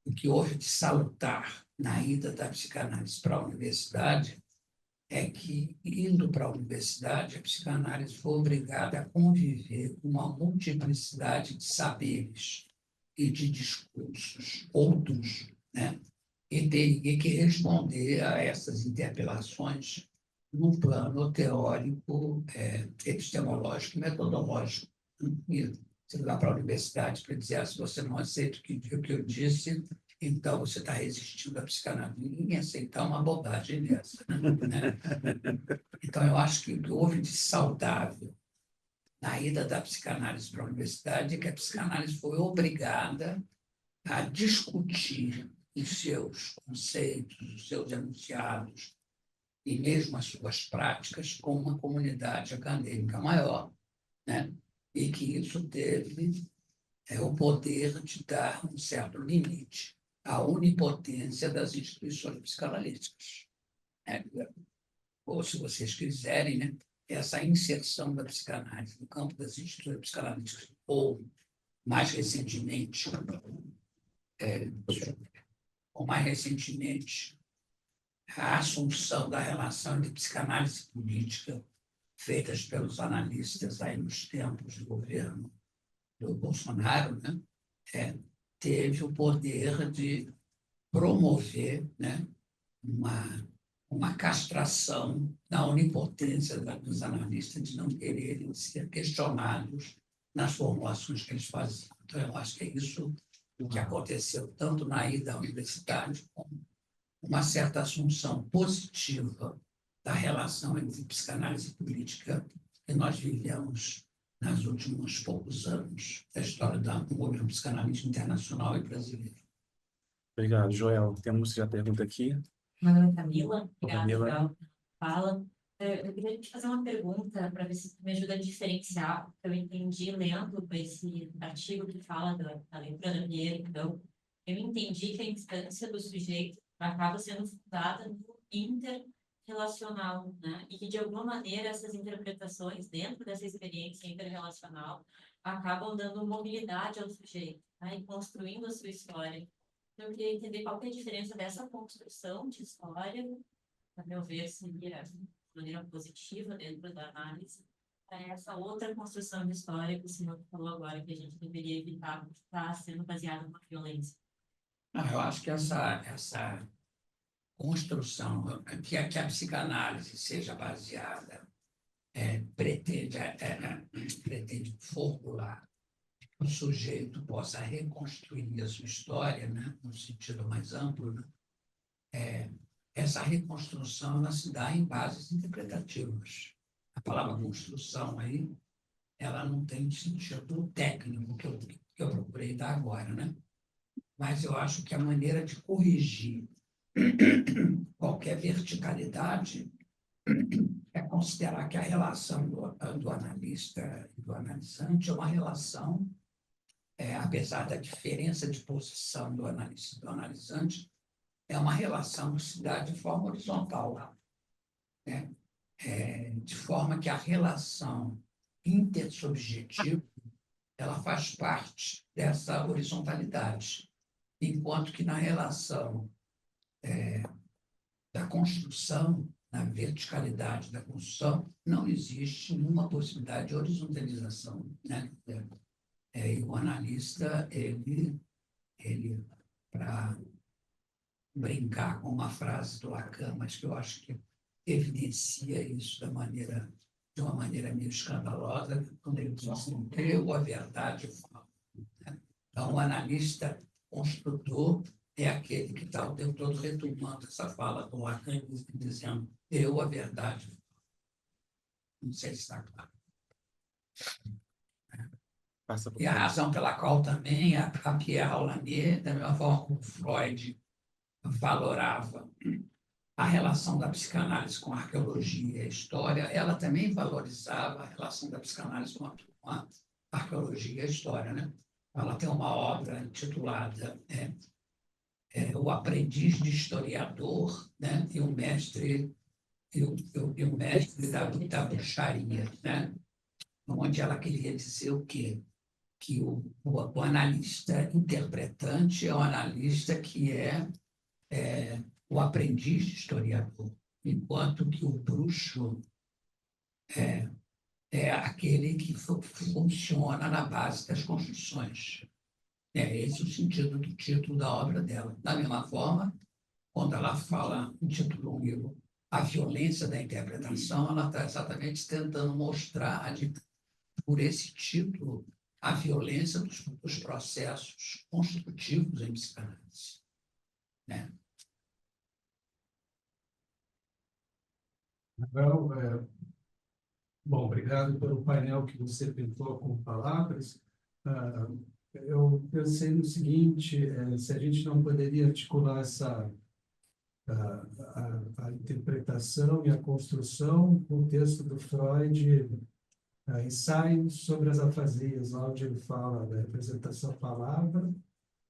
o que houve de salutar na ida da psicanálise para a universidade é que, indo para a universidade, a psicanálise foi obrigada a conviver com uma multiplicidade de saberes e de discursos outros, né? E ter que responder a essas interpelações num plano teórico, epistemológico e metodológico. Você vai para a universidade para dizer, se você não aceita o que eu disse, então você está resistindo à psicanálise. Ninguém aceitar uma bobagem dessa. Né? Então, eu acho que o que houve de saudável na ida da psicanálise para a universidade é que a psicanálise foi obrigada a discutir os seus conceitos, os seus enunciados e mesmo as suas práticas com uma comunidade acadêmica maior, né? E que isso teve o poder de dar um certo limite à onipotência das instituições psicanalíticas. Ou, se vocês quiserem, né, essa inserção da psicanálise no campo das instituições psicanalíticas, ou, mais recentemente, a assunção da relação entre psicanálise e política, feitas pelos analistas aí nos tempos do governo do Bolsonaro, né, teve o poder de promover, né, uma castração da onipotência dos analistas de não quererem ser questionados nas formulações que eles faziam. Então, eu acho que é isso que aconteceu tanto na ida à universidade como uma certa assunção positiva da relação entre psicanálise e política que nós vivemos nos últimos poucos anos da história do movimento psicanalista internacional e brasileiro.
Obrigado, Joel. Temos já pergunta aqui.
Meu nome é Camila, obrigada
Camila.
pela fala. Eu queria te fazer uma pergunta para ver se tu me ajuda a diferenciar. Eu entendi lendo esse artigo que fala da leitura da Vieira, então, eu entendi que a instância do sujeito acaba sendo fundada no interrelacional, né? E que, de alguma maneira, essas interpretações dentro dessa experiência interrelacional acabam dando mobilidade ao sujeito, né? E construindo a sua história. Eu queria entender qual que é a diferença dessa construção de história, a meu ver, seria de maneira positiva dentro da análise, para essa outra construção de história que o senhor falou agora, que a gente deveria evitar, porque está sendo baseada na violência.
Eu acho que essa construção, que a psicanálise seja baseada, pretende formular o sujeito possa reconstruir a sua história, né, no sentido mais amplo, né? Essa reconstrução ela se dá em bases interpretativas. A palavra construção aí, ela não tem sentido técnico que eu procurei dar agora, né? Mas eu acho que a maneira de corrigir qualquer verticalidade é considerar que a relação do analista e do analisante é uma relação, apesar da diferença de posição do analista e do analisante, é uma relação que se dá de forma horizontal, né? De forma que a relação intersubjetiva ela faz parte dessa horizontalidade, enquanto que na relação da construção, na verticalidade da construção, não existe nenhuma possibilidade de horizontalização, né? E o analista, ele para brincar com uma frase do Lacan, mas que eu acho que evidencia isso de uma maneira meio escandalosa, quando ele diz assim, eu a verdade falo. Então, o analista construtor é aquele que está o tempo todo retomando essa fala do Lacan, dizendo, eu a verdade falo. Não sei se está claro. E a razão pela qual também a Pierre Lanier, da mesma forma como Freud valorava a relação da psicanálise com a arqueologia e a história, ela também valorizava a relação da psicanálise com a arqueologia e a história, né? Ela tem uma obra intitulada O Aprendiz de Historiador, né? E o Mestre da Bruxaria, né? Onde ela queria dizer o quê? Que o analista interpretante é o analista que é o aprendiz de historiador, enquanto que o bruxo é aquele que funciona na base das construções. Esse é o sentido do título da obra dela. Da mesma forma, quando ela fala, intitula um livro A Violência da Interpretação, ela está exatamente tentando mostrar, por esse título, a violência dos processos construtivos em psicanálise, né?
Bom, obrigado pelo painel que você pintou com palavras. Eu pensei no seguinte, se a gente não poderia articular a interpretação e a construção com o texto do Freud, Ensaios sobre as Afasias, onde ele fala da representação-palavra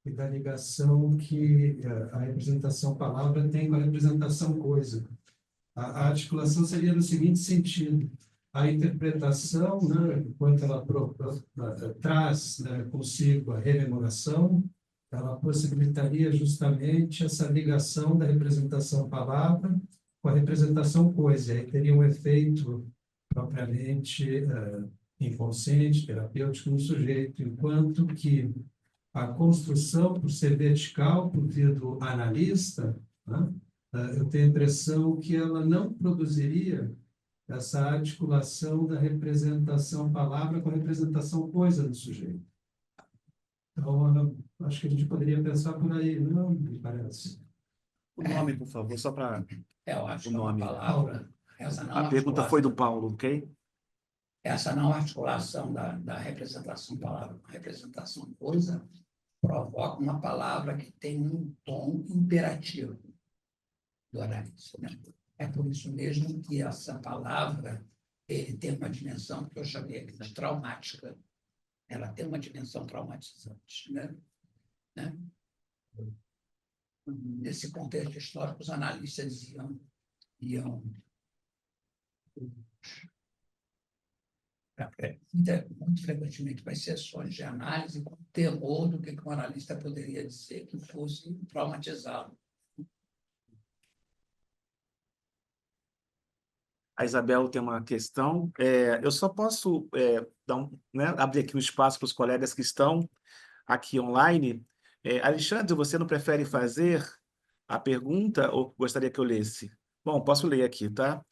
e da ligação que a representação-palavra tem com a representação-coisa. A articulação seria no seguinte sentido: a interpretação, né, enquanto ela traz, né, consigo a rememoração, ela possibilitaria justamente essa ligação da representação-palavra com a representação-coisa. Aí teria um efeito propriamente inconsciente, terapêutico no sujeito, enquanto que a construção, por ser vertical, por vir do analista, né, eu tenho a impressão que ela não produziria essa articulação da representação palavra com a representação coisa do sujeito. Então, acho que a gente poderia pensar por aí, não me parece?
O nome, por favor, só para...
Eu acho
O
que é uma
nome.
palavra, essa não
A pergunta foi do
articulação.
Paulo, ok?
Essa não articulação da representação palavra, representação coisa, provoca uma palavra que tem um tom imperativo do analista, né? É por isso mesmo que essa palavra ele tem uma dimensão que eu chamei aqui de traumática. Ela tem uma dimensão traumatizante, né? Nesse contexto histórico, os analistas iam muito frequentemente para sessões de análise com temor do que o analista poderia dizer que fosse traumatizá-lo.
A Isabel tem uma questão. Eu só posso abrir aqui um espaço para os colegas que estão aqui online. Alexandre, você não prefere fazer a pergunta ou gostaria que eu lesse? Bom, posso ler aqui, tá?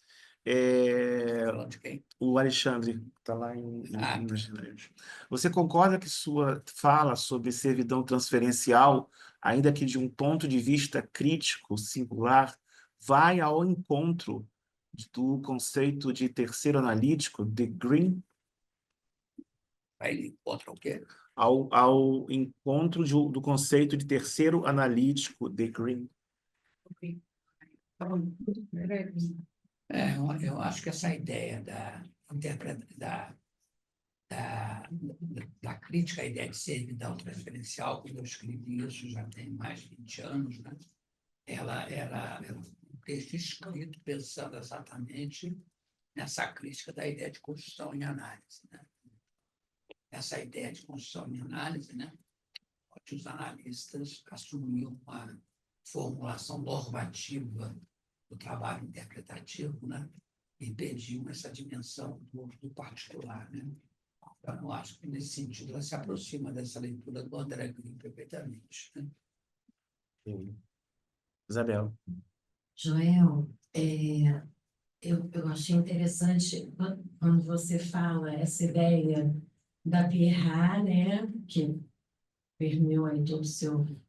Falando de quem?
O Alexandre está lá em
Ah,
Minas Gerais. Você concorda que sua fala sobre servidão transferencial, ainda que de um ponto de vista crítico, singular, vai ao encontro do conceito de terceiro analítico, de Green,
aí encontra o quê?
ao encontro do conceito de terceiro analítico, de Green?
Ok. Tá bom.
Eu acho que essa ideia da crítica à ideia de servidão transferencial, quando eu escrevi isso já tem mais de 20 anos, né? Ela era um texto escrito pensando exatamente nessa crítica da ideia de construção em análise, né? Essa ideia de construção em análise, né? Onde os analistas assumiam uma formulação normativa do trabalho interpretativo, né? E pediam essa dimensão do particular, né? Então, eu acho que, nesse sentido, ela se aproxima dessa leitura do André Green perfeitamente, né?
Sim. Isabel.
Joel, eu achei interessante quando você fala essa ideia da Pierrat, né, que permeou aí todo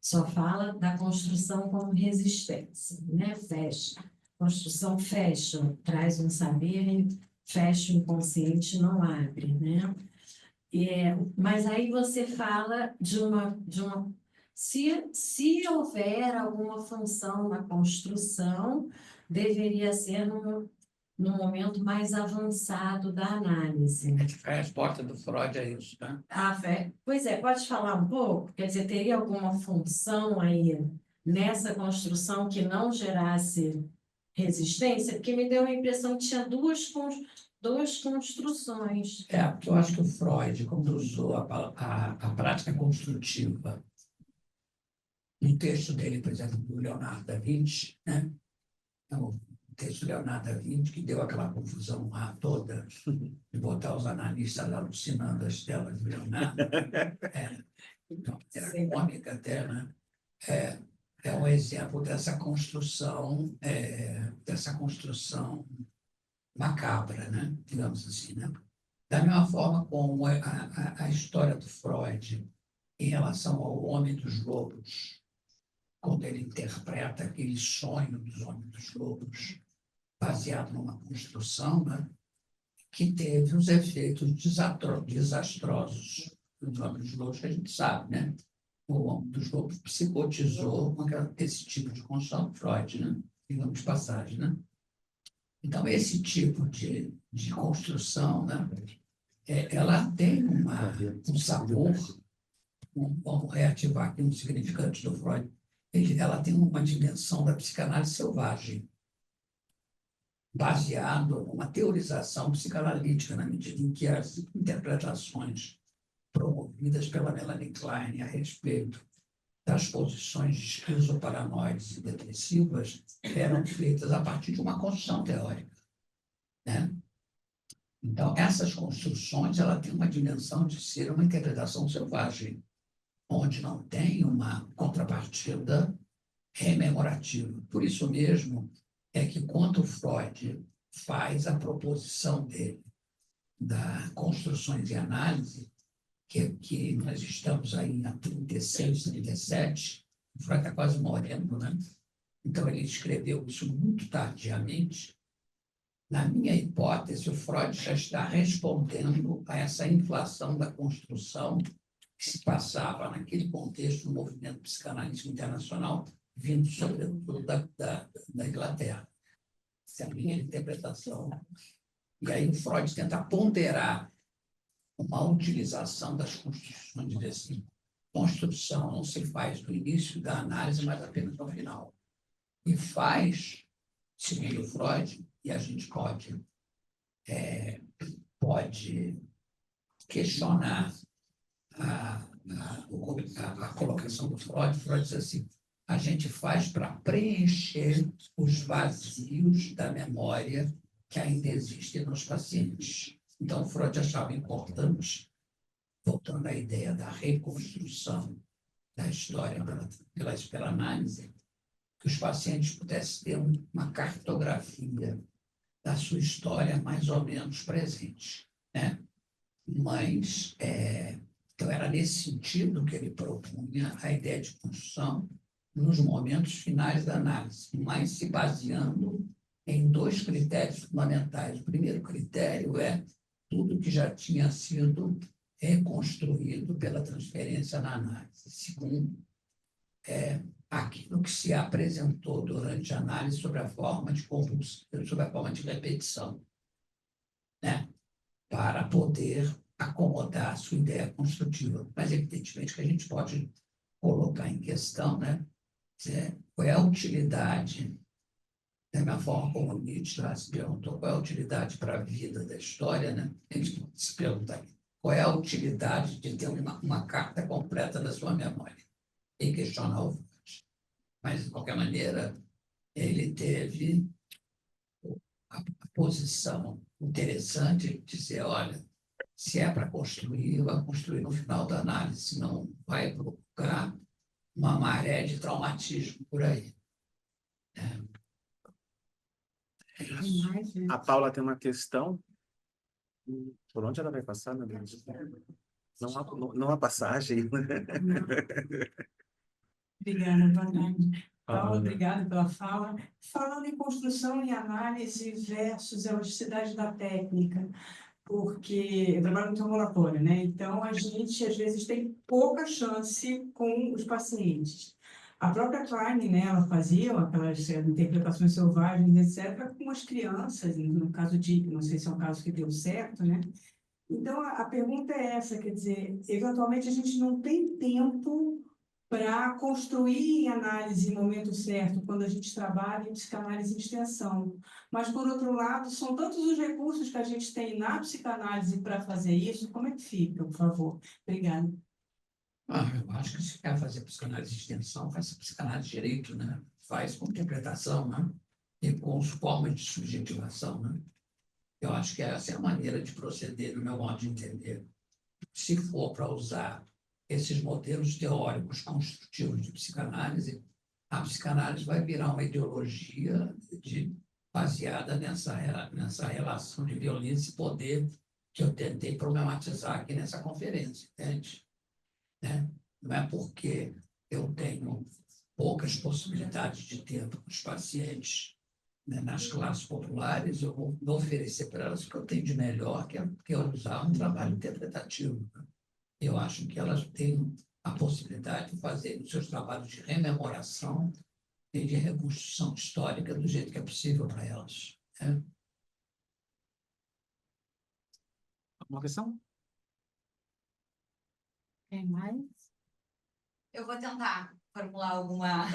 sua fala, da construção como resistência, né, fecha. Construção fecha, traz um saber, fecha o inconsciente, não abre, né? Mas aí você fala de uma se houver alguma função na construção, deveria ser no momento mais avançado da análise.
A resposta do Freud é isso, né?
Pois é, pode falar um pouco? Quer dizer, teria alguma função aí nessa construção que não gerasse resistência? Porque me deu a impressão que tinha duas construções.
Eu acho que o Freud, quando usou a prática construtiva no texto dele, por exemplo, do Leonardo da Vinci, né? O texto do Leonardo da Vinci, que deu aquela confusão lá toda, de botar os analistas alucinando as telas do Leonardo. Então, era cômica até, né? É um exemplo dessa construção macabra, né? Digamos assim, né? Da mesma forma como a história do Freud em relação ao Homem dos Lobos, quando ele interpreta aquele sonho dos Homens dos Lobos, baseado numa construção, né? Que teve os efeitos desastrosos dos Homens dos Lobos, que a gente sabe, né? O Homem dos Lobos psicotizou esse tipo de construção do Freud, né? Digamos de passagem, né? Então, esse tipo de construção, né? Ela tem um sabor, vamos reativar aqui um significante do Freud, ela tem uma dimensão da psicanálise selvagem, baseado numa teorização psicanalítica, na medida em que as interpretações promovidas pela Melanie Klein a respeito das posições de esquizoparanoides e depressivas eram feitas a partir de uma construção teórica, né? Então, essas construções ela tem uma dimensão de ser uma interpretação selvagem, onde não tem uma contrapartida rememorativa. Por isso mesmo é que, quando Freud faz a proposição dele da construções e análise, que nós estamos aí na 36, 37, o Freud está quase morrendo, né? Então, ele escreveu isso muito tardiamente. Na minha hipótese, o Freud já está respondendo a essa inflação da construção que se passava naquele contexto do movimento psicanalítico internacional, vindo sobretudo da Inglaterra. Essa é a minha interpretação. E aí o Freud tenta ponderar uma utilização das construções, dizer assim, construção não se faz no início da análise, mas apenas no final. E faz, segundo Freud, e a gente pode questionar a colocação do Freud. Freud diz assim, a gente faz para preencher os vazios da memória que ainda existem nos pacientes. Então, Freud achava importante, voltando à ideia da reconstrução da história pela análise, que os pacientes pudessem ter uma cartografia da sua história mais ou menos presente, né? Mas, então, era nesse sentido que ele propunha a ideia de construção nos momentos finais da análise, mas se baseando em 2 critérios fundamentais. O primeiro critério é tudo que já tinha sido reconstruído pela transferência na análise. Segundo, aquilo que se apresentou durante a análise sobre a forma de compulsão, sobre a forma de repetição, né? Para poder acomodar a sua ideia construtiva. Mas, evidentemente, que a gente pode colocar em questão, né? Qual é a utilidade, da minha forma como o Nietzsche se perguntou, qual é a utilidade para a vida da história, né? A gente se pergunta qual é a utilidade de ter uma carta completa da sua memória e questionar o Freud. Mas, de qualquer maneira, ele teve a posição interessante de dizer, olha, se é para construir, vai construir no final da análise, senão vai provocar uma maré de traumatismo por aí.
A Paula tem uma questão. Por onde ela vai passar, meu Deus? Não há passagem.
Obrigada, boa tarde. Paula,
Ana.
obrigada pela fala. Falando em construção e análise versus elasticidade da técnica, porque eu trabalho no ambulatório, né? Então, a gente, às vezes, tem pouca chance com os pacientes. A própria Klein, né, ela fazia aquelas interpretações selvagens, etc., com as crianças, no caso de, não sei se é um caso que deu certo, né? Então, a pergunta é essa, quer dizer, eventualmente a gente não tem tempo para construir análise em momento certo, quando a gente trabalha em psicanálise em extensão. Mas, por outro lado, são tantos os recursos que a gente tem na psicanálise para fazer isso, como é que fica, por favor? Obrigada.
Eu acho que se quer fazer psicanálise de extensão, faz psicanálise de direito, né? Faz com interpretação, né? E com formas de subjetivação, né? Eu acho que essa é a maneira de proceder, no meu modo de entender. Se for para usar esses modelos teóricos construtivos de psicanálise, a psicanálise vai virar uma ideologia baseada nessa relação de violência e poder que eu tentei problematizar aqui nessa conferência, entende? Né? Não é porque eu tenho poucas possibilidades de tempo com os pacientes, né, nas classes populares, eu vou oferecer para elas o que eu tenho de melhor, que é usar um trabalho interpretativo. Né? Eu acho que elas têm a possibilidade de fazer os seus trabalhos de rememoração e de reconstrução histórica do jeito que é possível para elas. Né?
Alguma questão?
Tem mais?
Eu vou tentar formular alguma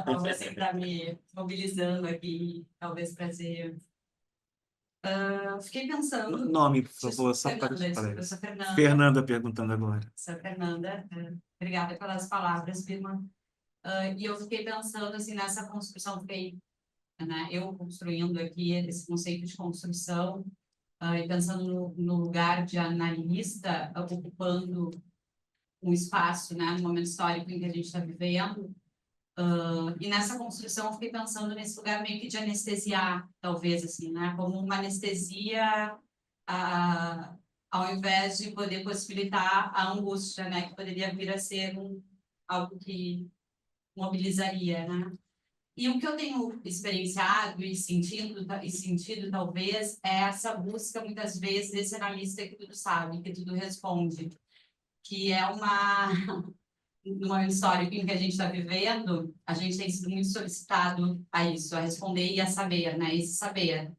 algo assim para me mobilizando aqui, talvez para ser. Fiquei pensando.
Nome, por favor, só para
Fernanda, eu sou Fernanda.
Fernanda perguntando agora.
Sou Fernanda. Obrigada pelas palavras, Birma. E eu fiquei pensando assim nessa construção feita, né? Eu construindo aqui esse conceito de construção e pensando no lugar de analista ocupando um espaço, né, no momento histórico em que a gente está vivendo. E nessa construção eu fiquei pensando nesse lugar meio que de anestesiar, talvez, assim, né, como uma anestesia ao invés de poder possibilitar a angústia, né, que poderia vir a ser algo que mobilizaria, né.
E o que eu tenho experienciado e sentido talvez é essa busca muitas vezes desse analista que tudo sabe, que tudo responde, que é numa história em que a gente está vivendo, a gente tem sido muito solicitado a isso, a responder e a saber, né? Esse saber.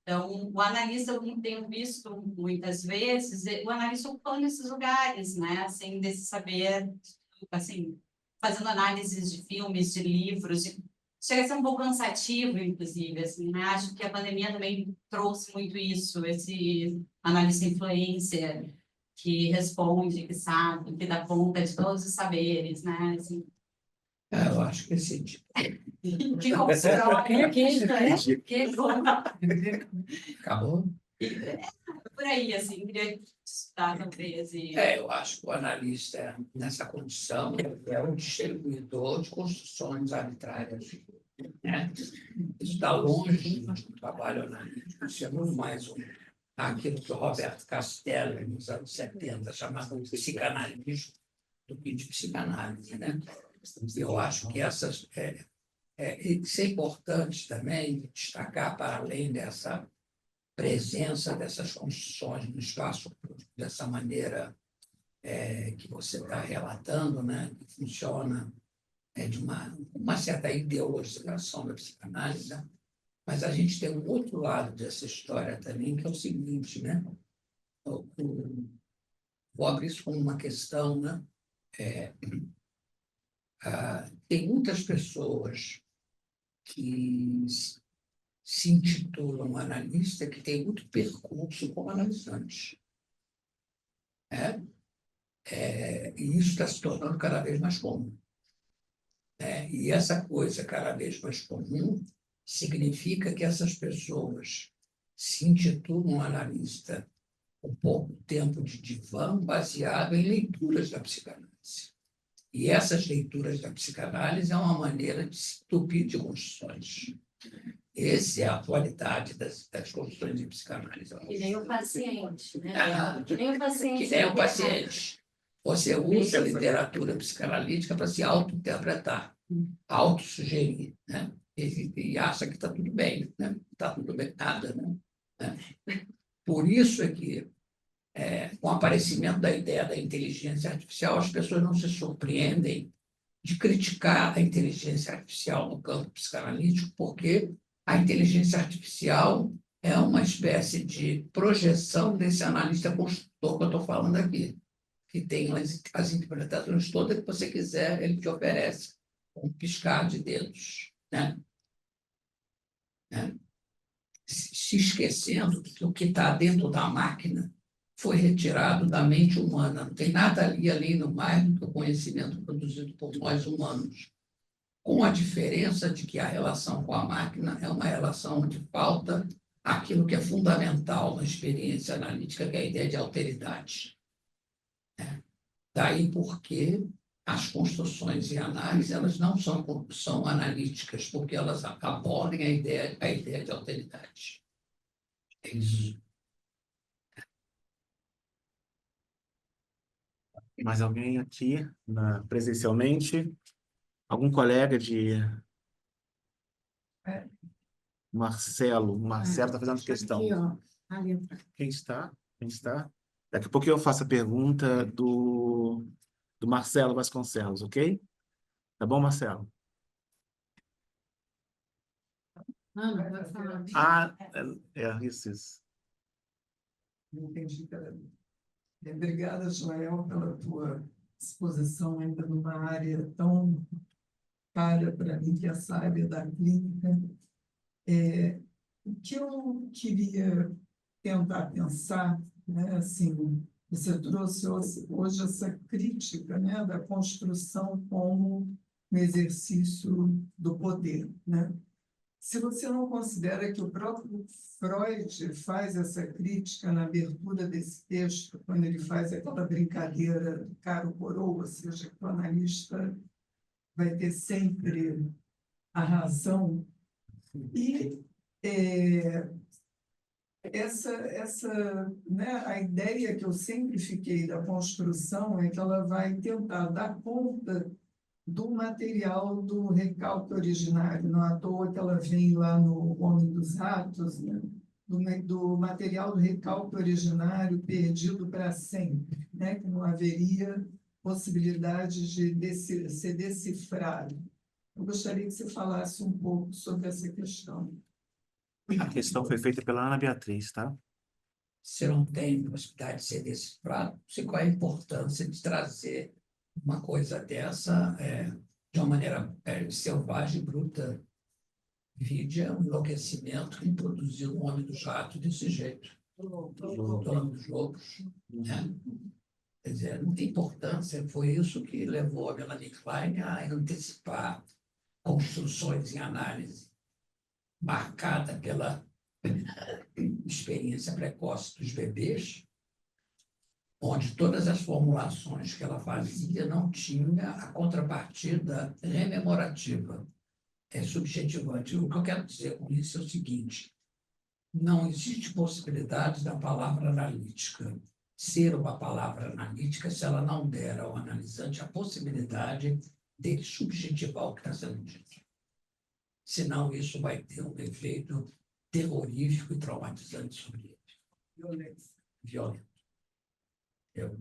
Então, o analista, eu tenho visto muitas vezes, o analista ocupando esses lugares, né? Assim, desse saber, assim, fazendo análises de filmes, de livros, chega a ser um pouco cansativo, inclusive, assim, né? Acho que a pandemia também trouxe muito isso, esse analista influencer, que responde, que sabe, que dá conta de todos os saberes, né? Assim,
Eu acho que esse tipo.
que constrói,
Acabou?
por aí, assim, queria estudar talvez.
Eu acho que o analista, nessa condição, é um distribuidor de construções arbitrárias. Né? Isso está longe do trabalho analítico, isso é muito mais aquilo que o Roberto Castelli, nos anos 70, chamava de psicanalismo do que de psicanálise. Né? Eu acho que isso é importante também destacar, para além dessa presença dessas construções no espaço público, dessa maneira que você está relatando, né, que funciona de uma certa ideologização da psicanálise, né? Mas a gente tem um outro lado dessa história também, que é o seguinte, né? Vou abrir isso como uma questão, né? Tem muitas pessoas que se intitulam analista que tem muito percurso como analisante. E isso está se tornando cada vez mais comum. E essa coisa cada vez mais comum significa que essas pessoas se intitulam analista com pouco tempo de divã, baseado em leituras da psicanálise. E essas leituras da psicanálise é uma maneira de se entupir de construções. Essa é a atualidade das construções de psicanálise.
Que nem o paciente, né?
Que nem o paciente. Você usa a literatura psicanalítica para se auto-interpretar, auto-sugerir, né? E acha que está tudo bem, né? Está tudo bem, nada, né? Por isso é que, com o aparecimento da ideia da inteligência artificial, as pessoas não se surpreendem de criticar a inteligência artificial no campo psicanalítico, porque a inteligência artificial é uma espécie de projeção desse analista construtor que eu estou falando aqui, que tem as interpretações todas que você quiser, ele te oferece um piscar de dedos, né? Se esquecendo que o que está dentro da máquina foi retirado da mente humana. Não tem nada ali, além do mais do que o conhecimento produzido por nós humanos. Com a diferença de que a relação com a máquina é uma relação onde falta aquilo que é fundamental na experiência analítica, que é a ideia de alteridade. Daí porque as construções e análise elas não são analíticas, porque elas abordam a ideia de alteridade. É isso.
Mais alguém aqui presencialmente? Algum colega de... Marcelo está fazendo questão.
Aqui, ó, a letra.
Quem está? Daqui a pouco eu faço a pergunta do Marcelo Vasconcelos, ok? Tá bom, Marcelo?
Não pode falar.
Isso.
Entendi, cara. Obrigada, Joel, pela tua exposição ainda numa área tão cara para mim, que é essa área da clínica. O que eu queria tentar pensar, né, assim, você trouxe hoje essa crítica, né, da construção como um exercício do poder, né? Se você não considera que o próprio Freud faz essa crítica na abertura desse texto, quando ele faz aquela brincadeira do caro coroa, ou seja, que o analista vai ter sempre a razão, e né, a ideia que eu sempre fiquei da construção é que ela vai tentar dar conta
do material do recalque originário, não à toa que ela vem lá no Homem dos Ratos, né? Do material do recalque originário perdido para sempre, né? Que não haveria possibilidade de ser decifrado. Eu gostaria que você falasse um pouco sobre essa questão.
A questão foi feita pela Ana Beatriz, tá?
Se não tem possibilidade de ser decifrado, qual é a importância de trazer uma coisa dessa de uma maneira selvagem, bruta? Vide um enlouquecimento que produziu o Homem dos Ratos desse jeito. O Homem dos Lobos. Né? Quer dizer, não tem importância. Foi isso que levou a Melanie Klein a antecipar construções em análise marcada pela experiência precoce dos bebês, onde todas as formulações que ela fazia não tinha a contrapartida rememorativa, subjetivante. O que eu quero dizer com isso é o seguinte: não existe possibilidade da palavra analítica ser uma palavra analítica se ela não der ao analisante a possibilidade dele subjetivar o que está sendo dito. Senão, isso vai ter um efeito terrorífico e traumatizante sobre ele. Violento.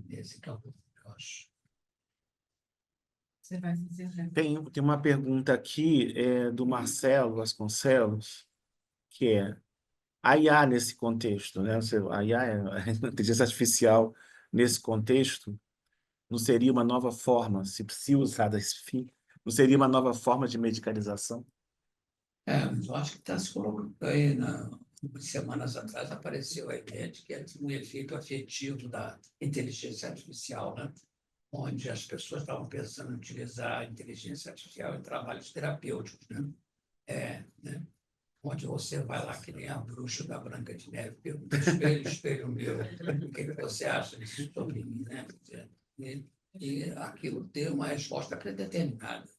Esse que é o que eu acho.
Você vai dizer, né?
Tem uma pergunta aqui do Marcelo Vasconcelos, que é: a IA nesse contexto, né? A IA, a inteligência artificial nesse contexto, não seria uma nova forma, se usar desse fim, não seria uma nova forma de medicalização?
Mas eu acho que está se colocando aí, umas semanas atrás apareceu a ideia de que tinha um efeito afetivo da inteligência artificial, né? Onde as pessoas estavam pensando em utilizar a inteligência artificial em trabalhos terapêuticos, né? Né? Onde você vai lá, que nem a bruxa da Branca de Neve, pergunta: espelho, espelho meu, o que você acha disso sobre mim? Né? E aquilo tem uma resposta predeterminada.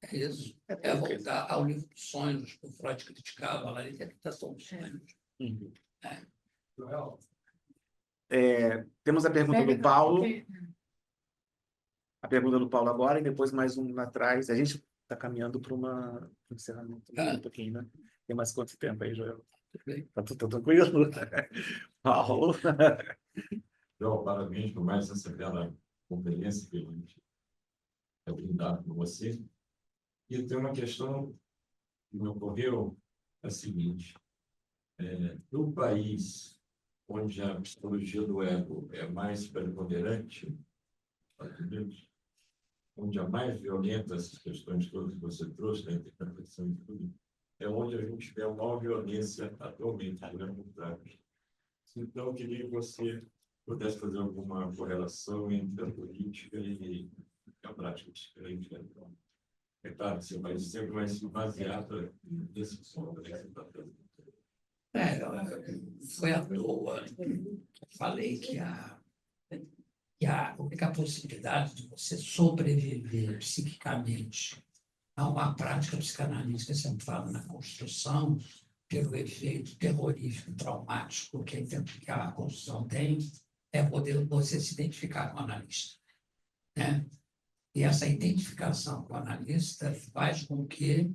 É isso. É voltar ao livro dos sonhos, que o Freud criticava, lá, a interpretação dos sonhos.
Temos a pergunta do Paulo. A pergunta do Paulo agora, e depois mais um lá atrás. A gente está caminhando para um encerramento um pouquinho, né? Tem mais quanto tempo aí, Joel? Está tudo tranquilo? Paulo.
Joel, parabéns por mais essa bela conferência que a gente é brindado com você. E eu tenho uma questão que me ocorreu, a seguinte: no país onde a psicologia do ego é mais preponderante, Estados Unidos, onde há mais violenta essas questões todas que você trouxe, da interpretação e tudo, é onde a gente vê a maior violência atualmente, durante o tráfico. Então, eu queria que você pudesse fazer alguma correlação entre a política e a prática psicológica. É claro, seu país sempre vai se basear nesse ponto, né, que você está fazendo.
Foi à toa. Falei que a única possibilidade de você sobreviver psiquicamente a uma prática psicanalítica centrada na construção, pelo efeito terrorífico, traumático que a construção tem, é poder você se identificar com o analista, né? E essa identificação com o analista faz com que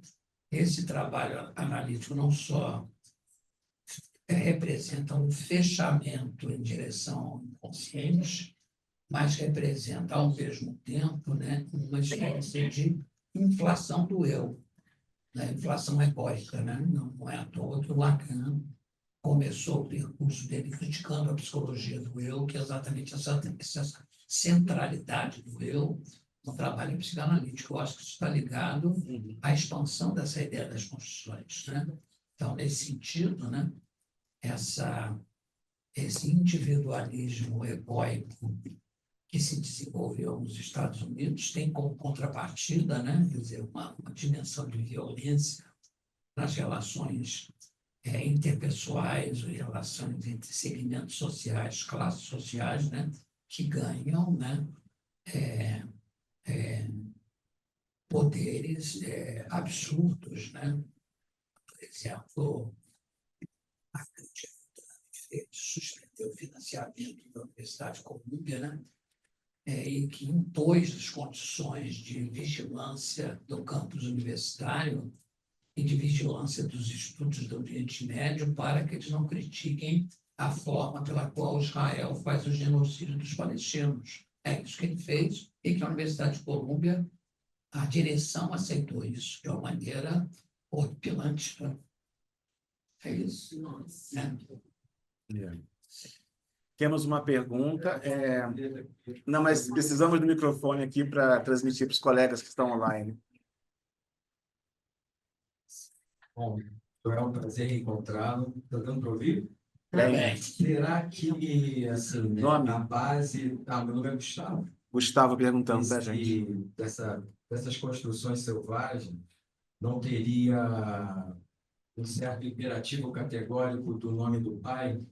esse trabalho analítico não só representa um fechamento em direção ao inconsciente, mas representa, ao mesmo tempo, né, uma espécie de inflação do eu, né? Inflação egóica. Né? Não é à toa que o Lacan começou o percurso dele criticando a psicologia do eu, que é exatamente essa centralidade do eu no trabalho psicanalítico. Eu acho que isso está ligado à expansão dessa ideia das construções. Né? Então, nesse sentido, né, esse individualismo egóico que se desenvolveu nos Estados Unidos tem como contrapartida, né, quer dizer, uma dimensão de violência nas relações interpessoais, relações entre segmentos sociais, classes sociais, né, que ganham, né, poderes absurdos. Né? Por exemplo, a crítica suspendeu o financiamento da Universidade de Colômbia, né? e que impôs as condições de vigilância do campus universitário e de vigilância dos estudos do Oriente Médio para que eles não critiquem a forma pela qual Israel faz o genocídio dos palestinos. É isso que ele fez e que a Universidade de Colômbia, a direção aceitou isso de uma maneira horripilante. É isso. Né?
Temos uma pergunta. Não, mas precisamos do microfone aqui para transmitir para os colegas que estão online.
Bom, é um prazer encontrá-lo. Está dando para ouvir?
Bem.
Será que, assim, né,
Nome?
a base... meu nome é Gustavo.
Gustavo perguntando para a gente.
Dessas construções selvagens, não teria um certo imperativo categórico do nome do pai,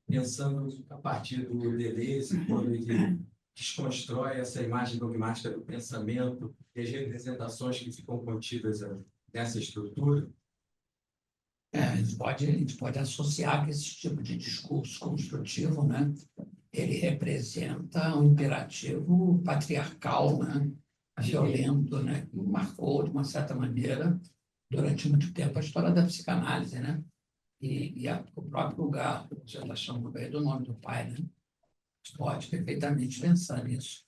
pensando a partir do Deleuze, quando ele desconstrói essa imagem dogmática do pensamento e as representações que ficam contidas nessa estrutura?
A gente pode associar que esse tipo de discurso construtivo, né, ele representa um imperativo patriarcal, né, violento, né, que marcou, de uma certa maneira, durante muito tempo, a história da psicanálise, né? E o próprio lugar, você está chamando aí do nome do pai, né? A gente pode perfeitamente pensar nisso.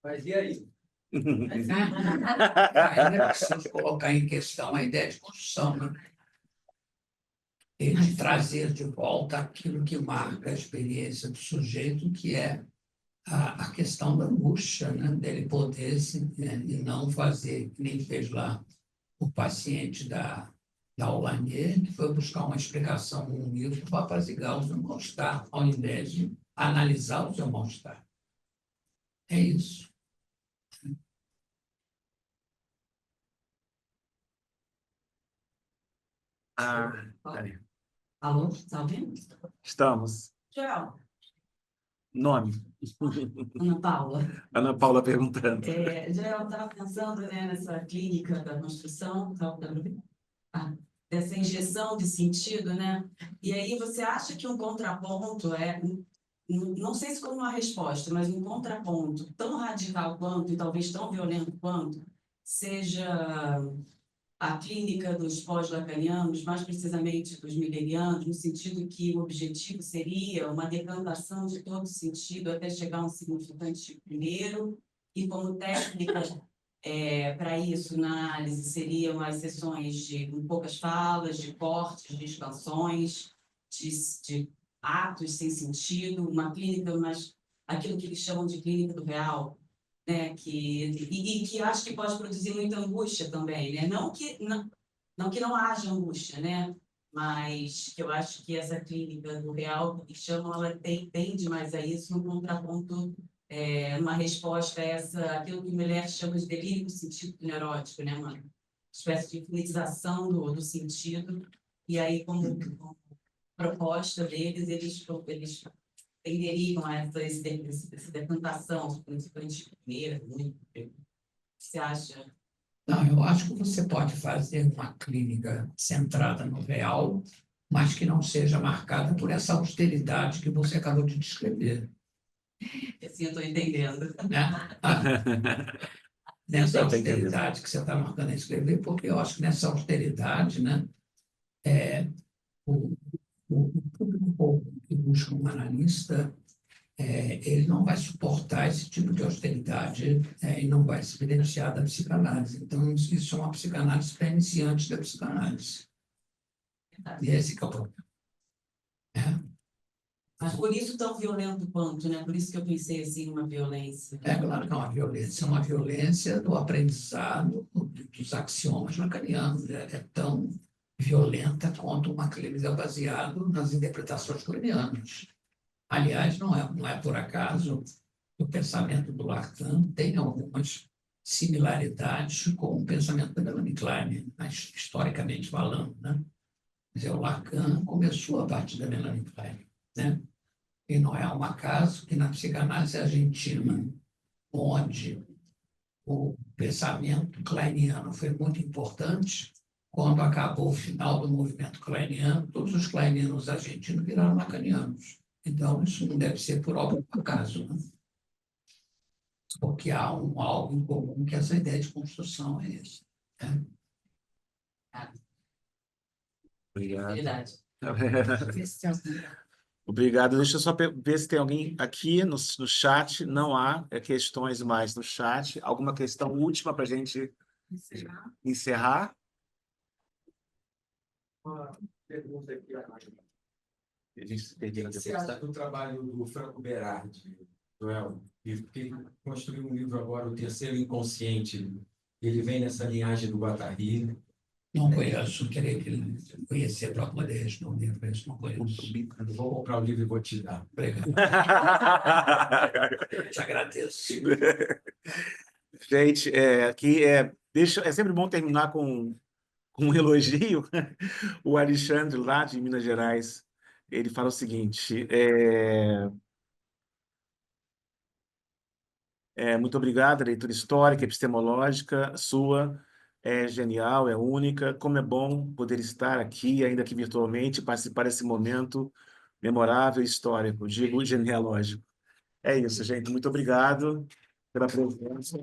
Mas e aí?
Ainda é preciso colocar em questão a ideia de construção, né? E de trazer de volta aquilo que marca a experiência do sujeito, que é a questão da angústia, né? Dele poder e não fazer, que nem fez lá o paciente da Olanier, que foi buscar uma explicação num livro para apaziguar o seu mal-estar, ao invés de analisar o seu mal-estar. É isso.
Peraí.
Alô, está ouvindo?
Estamos.
Joel,
Nome?
Ana Paula.
Ana Paula perguntando.
Joel, estava pensando, né, nessa clínica da construção, dessa injeção de sentido, né? E aí você acha que um contraponto não sei se como uma resposta, mas um contraponto tão radical quanto, e talvez tão violento quanto, seja a clínica dos pós-lacanianos, mais precisamente dos milerianos, no sentido que o objetivo seria uma decantação de todo sentido até chegar a um significante primeiro, e como técnica para isso, na análise, seriam as sessões com poucas falas, de cortes, de expansões, de atos sem sentido, uma clínica, mas aquilo que eles chamam de clínica do real, né, que acho que pode produzir muita angústia também, né? Não que não haja angústia, né? Mas que eu acho que essa clínica do real, que chamam, ela tende mais a isso, no contraponto, uma resposta a aquilo que o Miller chama de delírio do sentido neurótico, né? Uma espécie de finalização do sentido, e aí, como proposta deles, eles tenderiam a essa decantação, principalmente primeira, muito. O que você acha?
Não, eu acho que você pode fazer uma clínica centrada no real, mas que não seja marcada por essa austeridade que você acabou de descrever.
Assim, eu estou entendendo.
Nessa austeridade que você está marcando a escrever, porque eu acho que nessa austeridade, né, o público que busca um analista, ele não vai suportar esse tipo de austeridade e não vai se beneficiar da psicanálise. Então, isso é uma psicanálise para iniciantes da psicanálise. E esse que é o problema.
Mas por isso tão violento quanto, né? Por isso que eu pensei assim numa violência.
Claro que é uma violência do aprendizado dos axiomas lacanianos. É tão violenta quanto uma clínica baseada nas interpretações lacanianas. Aliás, não é por acaso que o pensamento do Lacan tem algumas similaridades com o pensamento da Melanie Klein, mas historicamente falando, né? Quer dizer, o Lacan começou a partir da Melanie Klein, né? E não é um acaso que na psicanálise argentina, onde o pensamento kleiniano foi muito importante, quando acabou o final do movimento kleiniano, todos os kleinianos argentinos viraram lacanianos. Então, isso não deve ser por algum acaso, né? Porque há algo em comum, que essa ideia de construção é essa, né?
Obrigado.
Verdade.
Obrigado. Deixa eu só ver se tem alguém aqui no chat. Não há questões mais no chat. Alguma questão última para a gente encerrar?
Uma pergunta aqui,
A gente perdeu a
o que você acha do trabalho do Franco Berardi, Joel? Que construiu um livro agora, O Terceiro Inconsciente. Ele vem nessa linhagem do Guattari.
Não conheço, queria conhecer para poder responder, mas não conheço.
Eu vou comprar o livro e vou te dar.
Obrigado. Te agradeço.
Gente, aqui é sempre bom terminar com um elogio. O Alexandre, lá de Minas Gerais, ele fala o seguinte: muito obrigado, a leitura histórica, epistemológica sua é genial, é única. Como é bom poder estar aqui, ainda que virtualmente, participar desse momento memorável e histórico, digo genealógico. É isso, gente. Muito obrigado pela presença.